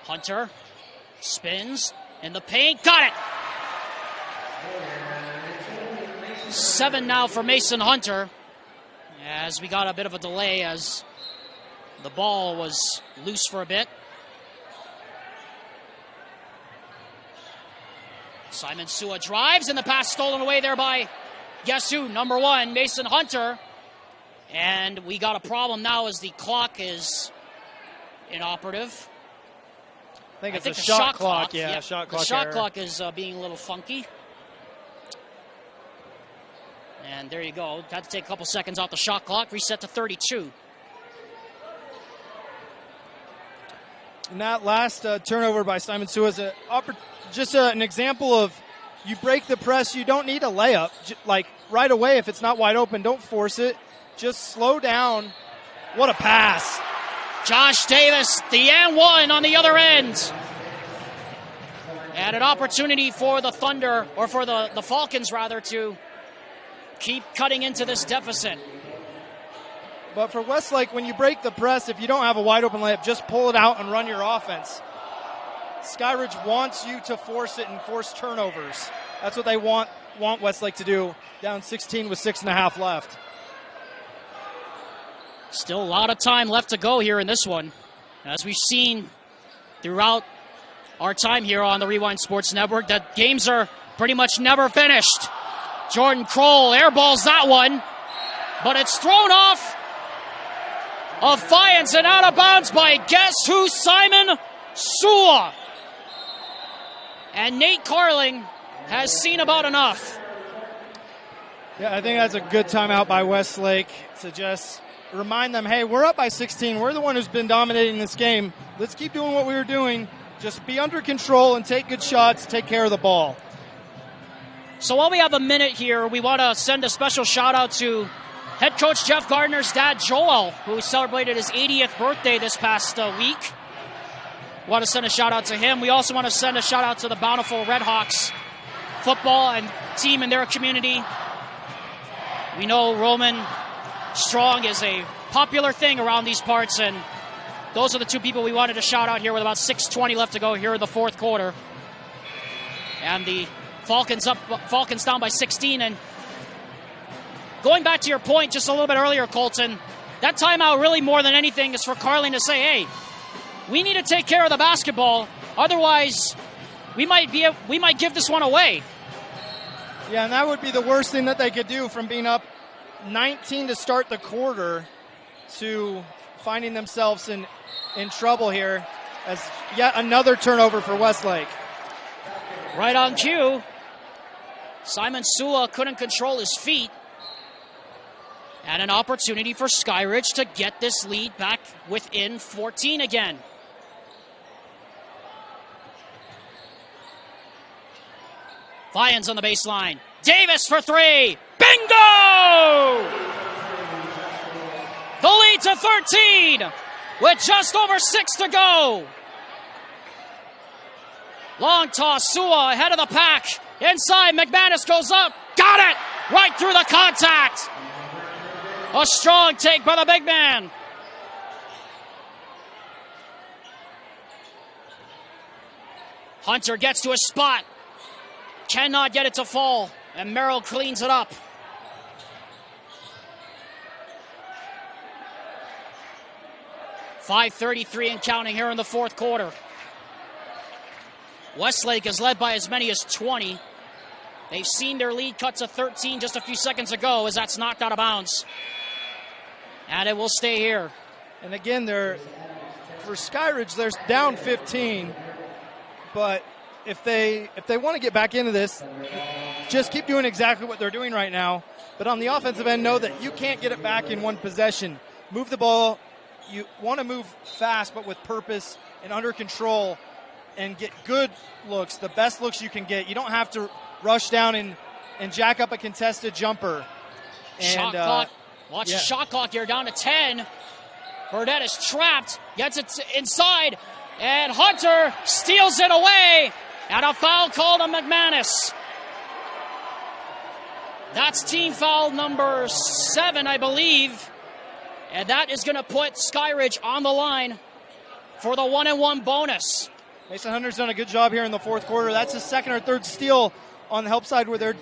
Hunter spins in the paint. Got it! 7 now for Mason Hunter, as we got a bit of a delay as the ball was loose for a bit. Simon Sua drives, and the pass stolen away there by, guess who? Number 1, Mason Hunter. And we got a problem now as the clock is inoperative. I think it's a shot clock. Yeah, yep. Shot clock. The shot error. clock is being a little funky. And there you go. Got to take a couple seconds off the shot clock. Reset to 32. And that last turnover by Simon Sua is just an example of you break the press. You don't need a layup. Like right away, if it's not wide open, don't force it. Just slow down. What a pass. Josh Davis, the and one on the other end. And an opportunity for the Thunder, or for the Falcons rather, to keep cutting into this deficit. But for Westlake, when you break the press, if you don't have a wide open layup, just pull it out and run your offense. Skyridge wants you to force it and force turnovers. That's what they want Westlake to do. Down 16 with 6.5 left. Still a lot of time left to go here in this one. As we've seen throughout our time here on the Rewind Sports Network, that games are pretty much never finished. Jordan Kroll airballs that one, but it's thrown off of Fiennes and out of bounds by guess who? Simon Sua. And Nate Carling has seen about enough. Yeah, I think that's a good timeout by Westlake to just remind them, hey, we're up by 16. We're the one who's been dominating this game. Let's keep doing what we were doing. Just be under control and take good shots, take care of the ball. So while we have a minute here, we want to send a special shout-out to head coach Jeff Gardner's dad, Joel, who celebrated his 80th birthday this past week. We want to send a shout-out to him. We also want to send a shout-out to the Bountiful Redhawks football and team in their community. We know Roman Strong is a popular thing around these parts, and those are the two people we wanted to shout out here with about 6:20 left to go here in the fourth quarter. And the Falcons down by 16. And going back to your point just a little bit earlier, Colton, that timeout really more than anything is for Carling to say, hey, we need to take care of the basketball, otherwise we might give this one away. Yeah, and that would be the worst thing that they could do, from being up 19 to start the quarter to finding themselves in trouble here as yet another turnover for Westlake. Right on cue. Simon Sua couldn't control his feet. And an opportunity for Skyridge to get this lead back within 14 again. Fiennes on the baseline. Davis for 3. Bingo! The lead to 13 with just over 6 to go. Long toss, Sua ahead of the pack. Inside, McManus goes up. Got it! Right through the contact. A strong take by the big man. Hunter gets to a spot. Cannot get it to fall. And Merrill cleans it up. .5:33 and counting here in the fourth quarter. Westlake is led by as many as 20. They've seen their lead cut to 13 just a few seconds ago as that's knocked out of bounds. And it will stay here. And again, for Skyridge, they're down 15. But if they want to get back into this, just keep doing exactly what they're doing right now. But on the offensive end, know that you can't get it back in one possession. Move the ball you want to move fast but with purpose and under control and get good looks, the best looks you can get. You don't have to rush down and jack up a contested jumper. And, shot clock. Watch the shot clock here, down to 10. Burdett is trapped, gets it inside, and Hunter steals it away, and a foul called on McManus. That's team foul number 7, I believe, and that is going to put Skyridge on the line for the 1-and-1 bonus. Mason Hunter's done a good job here in the fourth quarter. That's his second or third steal on the help side where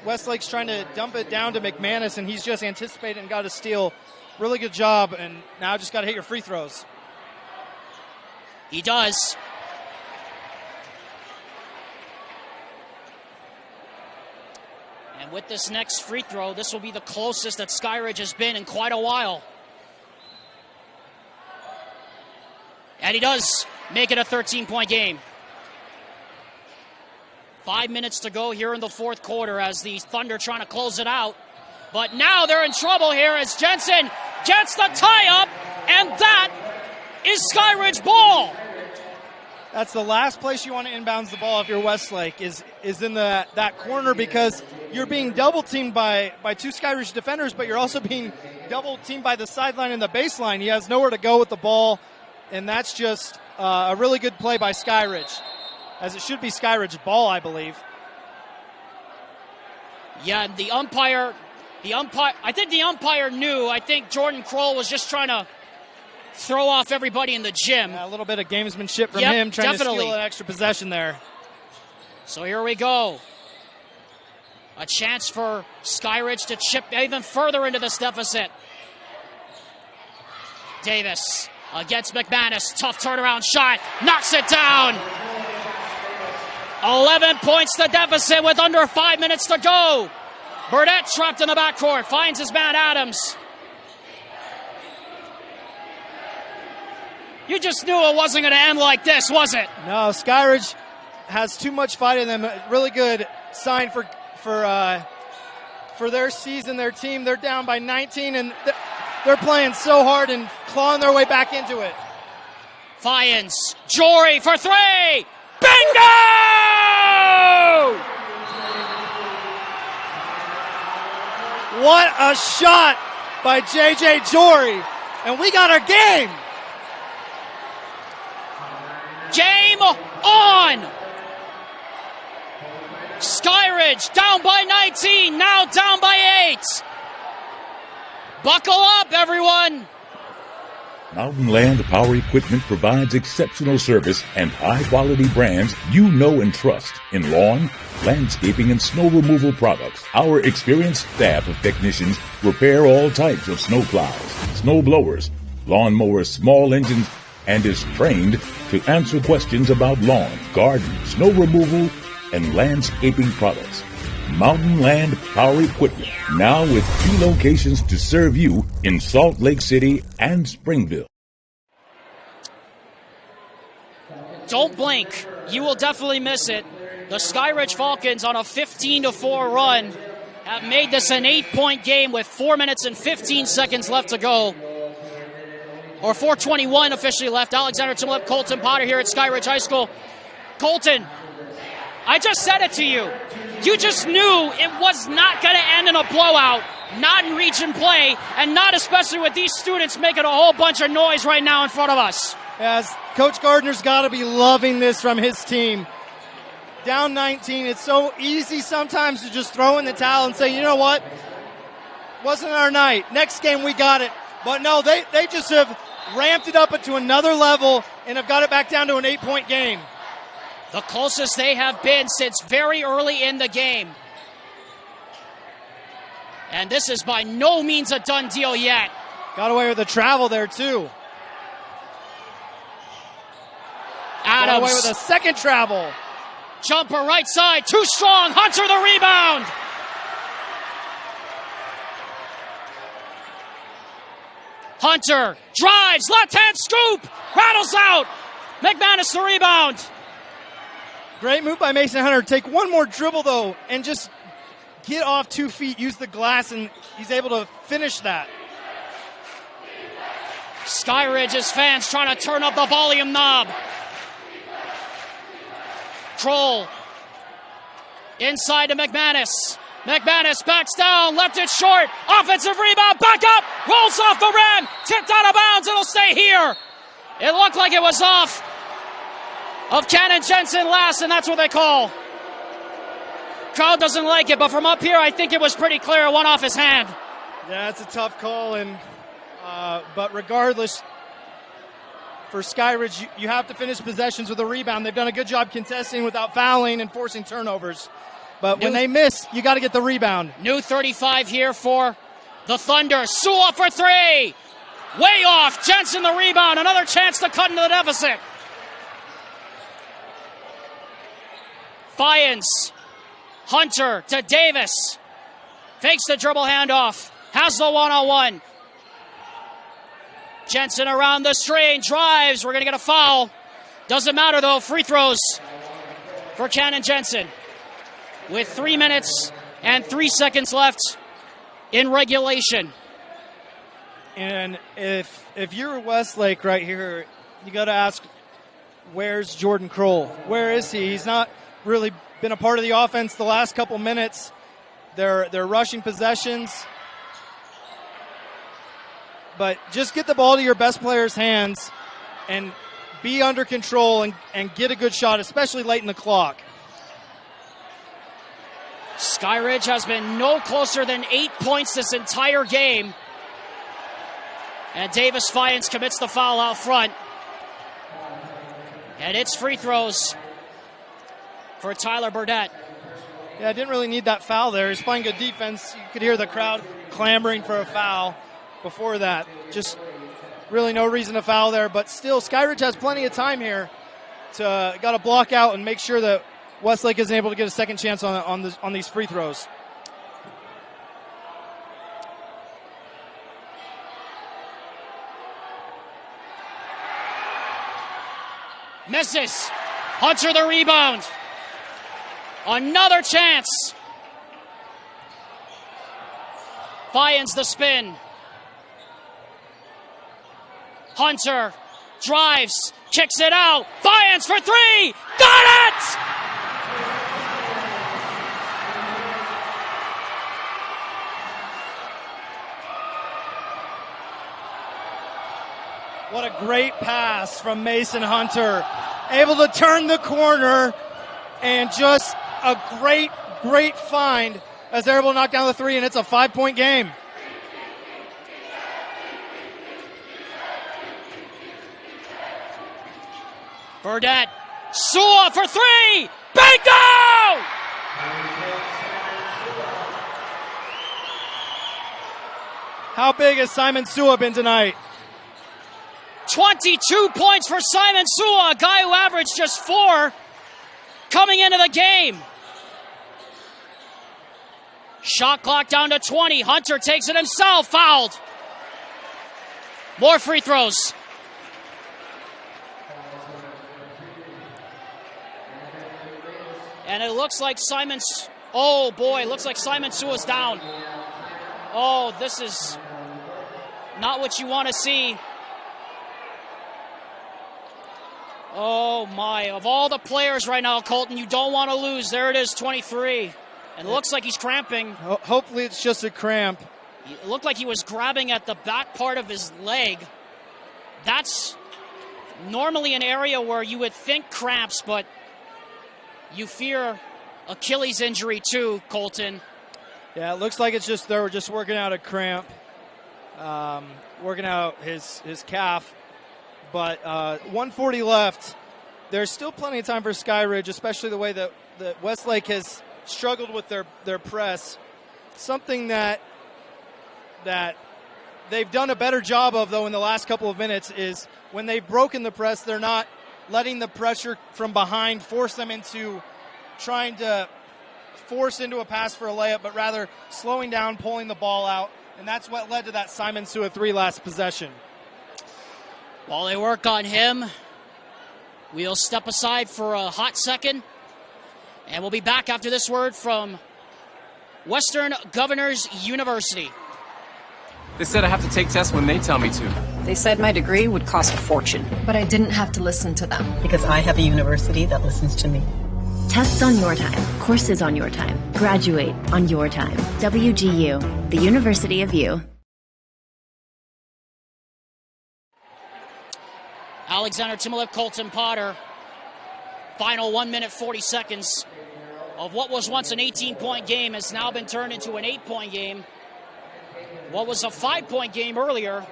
Westlake's trying to dump it down to McManus, and he's just anticipated and got a steal. Really good job, and now just got to hit your free throws. He does. And with this next free throw, this will be the closest that Skyridge has been in quite a while. And he does make it a 13-point game. 5 minutes to go here in the fourth quarter as the Thunder trying to close it out. But now they're in trouble here as Jensen gets the tie-up, and that is Skyridge ball. That's the last place you want to inbounds the ball if you're Westlake, is in that corner, because you're being double-teamed by two Skyridge defenders, but you're also being double-teamed by the sideline and the baseline. He has nowhere to go with the ball, and that's just a really good play by Skyridge, as it should be Skyridge ball, I believe. Yeah, the umpire, I think the umpire knew. I think Jordan Kroll was just trying to throw off everybody in the gym. Yeah, a little bit of gamesmanship from him, trying to steal an extra possession there. So here we go. A chance for Skyridge to chip even further into this deficit. Davis against McManus. Tough turnaround shot. Knocks it down. 11 points to deficit with under 5 minutes to go. Burdett trapped in the backcourt. Finds his man Adams. You just knew it wasn't going to end like this, was it? No, Skyridge has too much fight in them. A really good sign for their season, their team. They're down by 19, and they're playing so hard and clawing their way back into it. Fiennes, Jory for three. Bingo! What a shot by J.J. Jory, and we got our game. Game on! Skyridge down by 19, now down by 8. Buckle up, everyone. Mountain Land Power Equipment provides exceptional service and high-quality brands you know and trust in lawn, landscaping, and snow removal products. Our experienced staff of technicians repair all types of snow plows, snow blowers, lawn mowers, small engines, and is trained to answer questions about lawn, garden, snow removal, and landscaping products. Mountain Land Power Equipment, now with 2 locations to serve you in Salt Lake City and Springville. Don't blink. You will definitely miss it. The Skyridge Falcons on a 15-4 run have made this an 8-point game with 4 minutes and 15 seconds left to go. Or 4:21 officially left. Alexander Timlip, Colton Potter here at Skyridge High School. Colton, I just said it to you. You just knew it was not going to end in a blowout, not in region play, and not especially with these students making a whole bunch of noise right now in front of us. As Coach Gardner's got to be loving this from his team. Down 19, it's so easy sometimes to just throw in the towel and say, you know what, wasn't our night. Next game we got it. But no, they just have ramped it up to another level and have got it back down to an 8-point game. The closest they have been since very early in the game. And this is by no means a done deal yet. Got away with the travel there, too. Adams. Got away with a second travel. Jumper right side, too strong. Hunter the rebound. Hunter drives, left-hand scoop, rattles out. McManus the rebound. Great move by Mason Hunter. Take one more dribble, though, and just get off 2 feet, use the glass, and he's able to finish that. Skyridge's fans trying to turn up the volume knob. Kroll inside to McManus. McManus backs down, left it short. Offensive rebound, back up, rolls off the rim, tipped out of bounds. It'll stay here. It looked like it was off of Cannon Jensen last, and that's what they call. Crowd doesn't like it, but from up here, I think it was pretty clear. It went off his hand. Yeah, it's a tough call, and but regardless, for Skyridge, you have to finish possessions with a rebound. They've done a good job contesting without fouling and forcing turnovers. But when they miss, you got to get the rebound. New 35 here for the Thunder. Sua for three. Way off. Jensen the rebound. Another chance to cut into the deficit. Fyans. Hunter to Davis. Fakes the dribble handoff. Has the one-on-one. Jensen around the screen. Drives. We're going to get a foul. Doesn't matter, though. Free throws for Cannon Jensen. With 3 minutes and 3 seconds left in regulation. And if you're Westlake right here, you got to ask, where's Jordan Kroll? Where is he? He's not really been a part of the offense the last couple minutes. They're rushing possessions. But just get the ball to your best player's hands and be under control and get a good shot, especially late in the clock. Skyridge has been no closer than 8 points this entire game. And Davis Fyans commits the foul out front. And it's free throws for Tyler Burdett. Yeah, didn't really need that foul there. He's playing good defense. You could hear the crowd clamoring for a foul before that. Just really no reason to foul there. But still, Skyridge has plenty of time here to got to block out and make sure that Westlake isn't able to get a second chance on these free throws. Misses. Hunter the rebound. Another chance. Fyans the spin. Hunter drives, kicks it out. Fyans for three. Got it! What a great pass from Mason Hunter. Able to turn the corner, and just a great find as they're able to knock down the three, and it's a 5-point game. Burdett. Sua for three. Bingo! How big has Simon Sua been tonight? 22 points for Simon Sua, a guy who averaged just 4 coming into the game. Shot clock down to 20. Hunter takes it himself. Fouled. More free throws. And it looks like looks like Simon Sua's down. Oh, this is not what you want to see. Oh, my. Of all the players right now, Colton, you don't want to lose. There it is, 23. And it looks like he's cramping. Hopefully it's just a cramp. It looked like he was grabbing at the back part of his leg. That's normally an area where you would think cramps, but you fear Achilles injury too, Colton. Yeah, it looks like it's just they were just working out a cramp, working out his calf. But 1:40 left. There's still plenty of time for Skyridge, especially the way that Westlake has struggled with their press. Something that they've done a better job of, though, in the last couple of minutes is when they've broken the press, they're not letting the pressure from behind force them into trying to force into a pass for a layup, but rather slowing down, pulling the ball out. And that's what led to that Simon Sua 3 last possession. While they work on him, we'll step aside for a hot second, and we'll be back after this word from Western Governors University. They said I have to take tests when they tell me to. They said my degree would cost a fortune. But I didn't have to listen to them. Because I have a university that listens to me. Tests on your time, courses on your time, graduate on your time. WGU, the University of You. Alexander Timalev, Colton Potter. Final 1 minute 40 seconds of what was once an 18-point game has now been turned into an 8-point game. What was a 5-point game earlier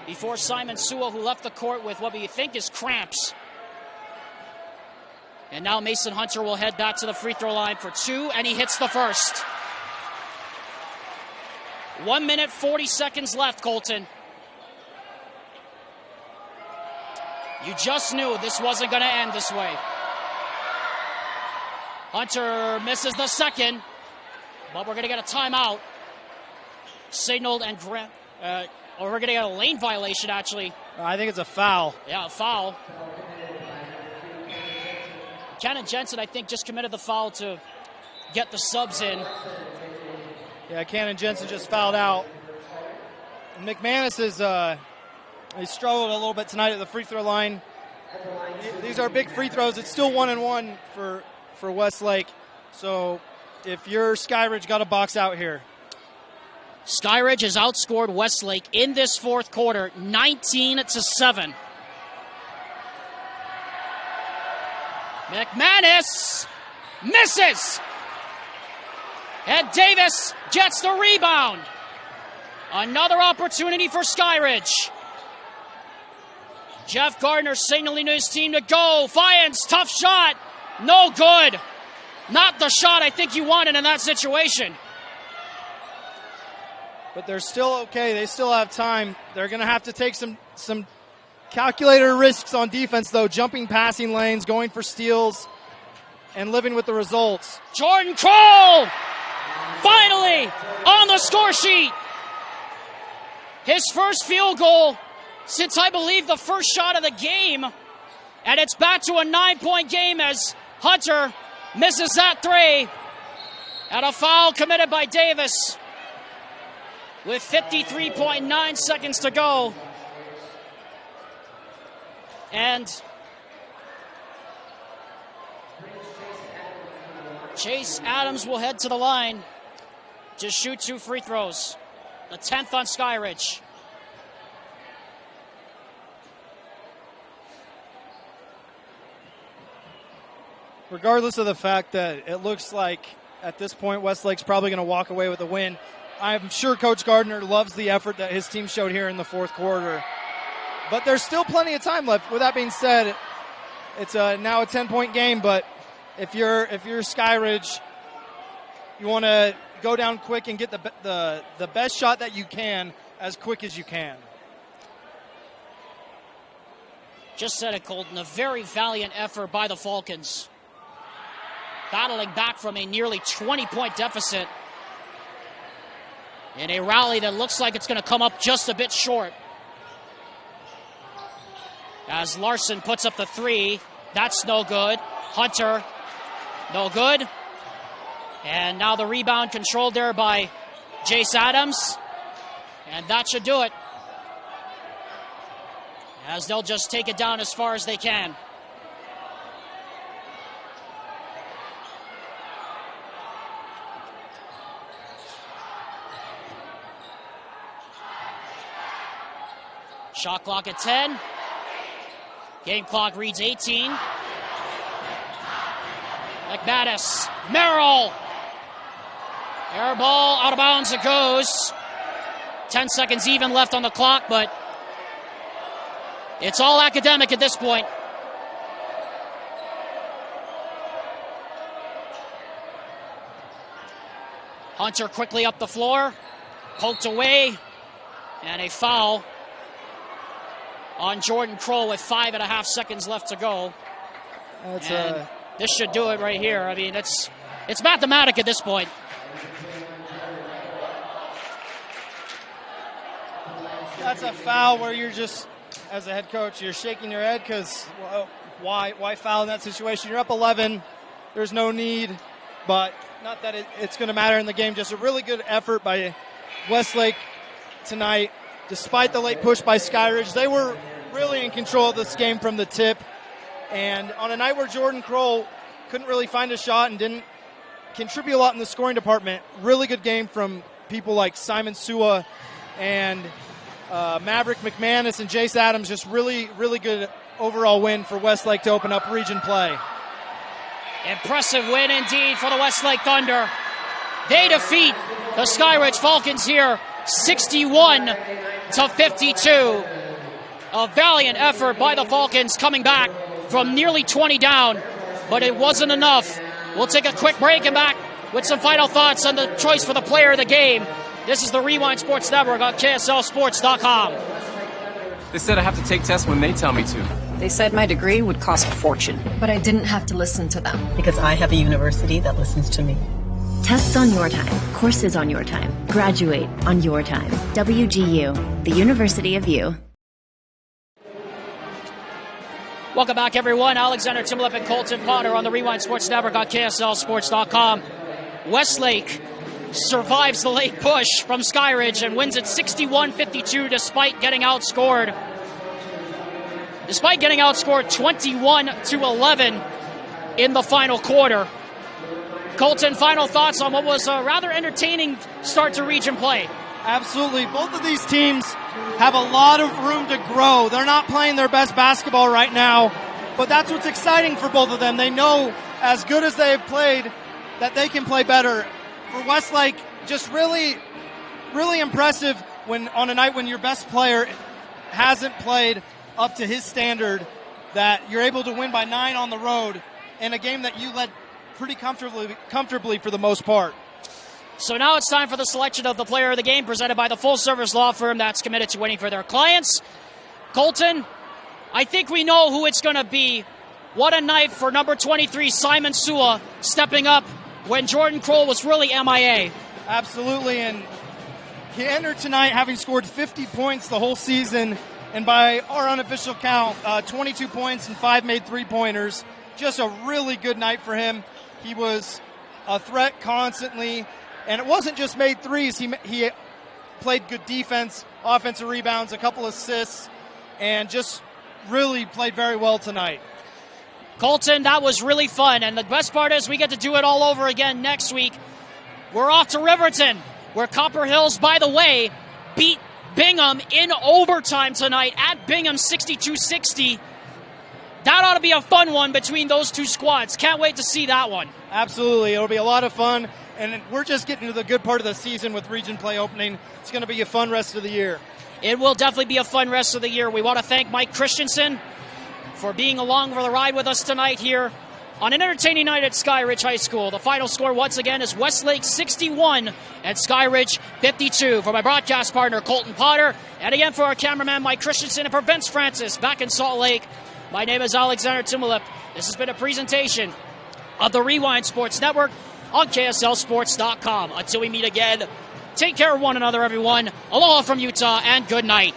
before Simon Sewell, who left the court with what we think is cramps. And now Mason Hunter will head back to the free throw line for 2, and he hits the first. 1 minute 40 seconds left, Colton. You just knew this wasn't going to end this way. Hunter misses the second, but we're going to get a timeout. Signaled and or we're going to get a lane violation, actually. I think it's a foul. Yeah, a foul. Cannon Jensen, I think, just committed the foul to get the subs in. Yeah, Cannon Jensen just fouled out. McManus is he struggled a little bit tonight at the free throw line. These are big free throws. It's still 1-1 for Westlake. So if you're Skyridge, got to box out here. Skyridge has outscored Westlake in this fourth quarter, 19-7. McManus misses. And Davis gets the rebound. Another opportunity for Skyridge. Jeff Gardner signaling to his team to go. Fiennes, tough shot. No good. Not the shot I think you wanted in that situation. But they're still okay. They still have time. They're going to have to take some calculated risks on defense, though. Jumping passing lanes, going for steals, and living with the results. Jordan Kroll finally on the score sheet. His first field goal since, I believe, the first shot of the game. And it's back to a 9-point game as Hunter misses that three. And a foul committed by Davis with 53.9 seconds to go. And Chase Adams will head to the line to shoot 2 free throws. The 10th on Skyridge. Regardless of the fact that it looks like at this point Westlake's probably going to walk away with a win, I'm sure Coach Gardner loves the effort that his team showed here in the fourth quarter. But there's still plenty of time left. With that being said, it's now a 10-point game, but if you're Skyridge, you want to go down quick and get the best shot that you can as quick as you can. Just said it, Colton. A very valiant effort by the Falcons. Battling back from a nearly 20-point deficit in a rally that looks like it's going to come up just a bit short. As Larson puts up the three, that's no good. Hunter, no good. And now the rebound controlled there by Jace Adams. And that should do it, as they'll just take it down as far as they can. Shot clock at 10. Game clock reads 18. McManus, Merrill. Air ball, out of bounds it goes. 10 seconds even left on the clock, but it's all academic at this point. Hunter quickly up the floor, poked away, and a foul on Jordan Kroll with 5.5 seconds left to go. This should do it right here. I mean, it's mathematic at this point. That's a foul where you're just, as a head coach, you're shaking your head because why foul in that situation? You're up 11. There's no need, but not that it's going to matter in the game. Just a really good effort by Westlake tonight, despite the late push by Skyridge. They were really in control of this game from the tip. And on a night where Jordan Kroll couldn't really find a shot and didn't contribute a lot in the scoring department, really good game from people like Simon Sua and Maverick McManus and Jace Adams. Just really, really good overall win for Westlake to open up region play. Impressive win indeed for the Westlake Thunder. They defeat the Skyridge Falcons here 61-52. A valiant effort by the Falcons coming back from nearly 20 down, but it wasn't enough. We'll take a quick break and back with some final thoughts on the choice for the player of the game. This is the Rewind Sports Network on KSLSports.com. They said I have to take tests when they tell me to. They said my degree would cost a fortune. But I didn't have to listen to them. Because I have a university that listens to me. Tests on your time, courses on your time, graduate on your time. WGU, the University of You. Welcome back, everyone. Alexander Timlip and Colton Potter on the Rewind Sports Network on KSLSports.com. Westlake survives the late push from Skyridge and wins it 61-52 despite getting outscored 21-11 in the final quarter. Colton, final thoughts on what was a rather entertaining start to region play? Absolutely. Both of these teams have a lot of room to grow. They're not playing their best basketball right now, but that's what's exciting for both of them. They know, as good as they have played, that they can play better. For Westlake, just really, really impressive when on a night when your best player hasn't played up to his standard, that you're able to win by 9 on the road in a game that you led pretty comfortably for the most part. So now it's time for the selection of the player of the game, presented by the full-service law firm that's committed to winning for their clients. Colton, I think we know who it's going to be. What a night for number 23, Simon Sua, stepping up when Jordan Kroll was really MIA. Absolutely, and he entered tonight having scored 50 points the whole season, and by our unofficial count, 22 points and 5 made three-pointers. Just a really good night for him. He was a threat constantly, and it wasn't just made threes. He played good defense, offensive rebounds, a couple assists, and just really played very well tonight. Colton, that was really fun, and the best part is we get to do it all over again next week. We're off to Riverton, where Copper Hills, by the way, beat Bingham in overtime tonight at Bingham 62-60. That ought to be a fun one between those two squads. Can't wait to see that one. Absolutely. It'll be a lot of fun, and we're just getting to the good part of the season with region play opening. It's going to be a fun rest of the year. It will definitely be a fun rest of the year. We want to thank Mike Christensen for being along for the ride with us tonight here on an entertaining night at Skyridge High School. The final score, once again, is Westlake 61 and Skyridge 52. For my broadcast partner, Colton Potter, and again for our cameraman, Mike Christensen, and for Vince Francis back in Salt Lake, my name is Alexander Timilip. This has been a presentation of the Rewind Sports Network on KSLSports.com. Until we meet again, take care of one another, everyone. Aloha from Utah, and good night.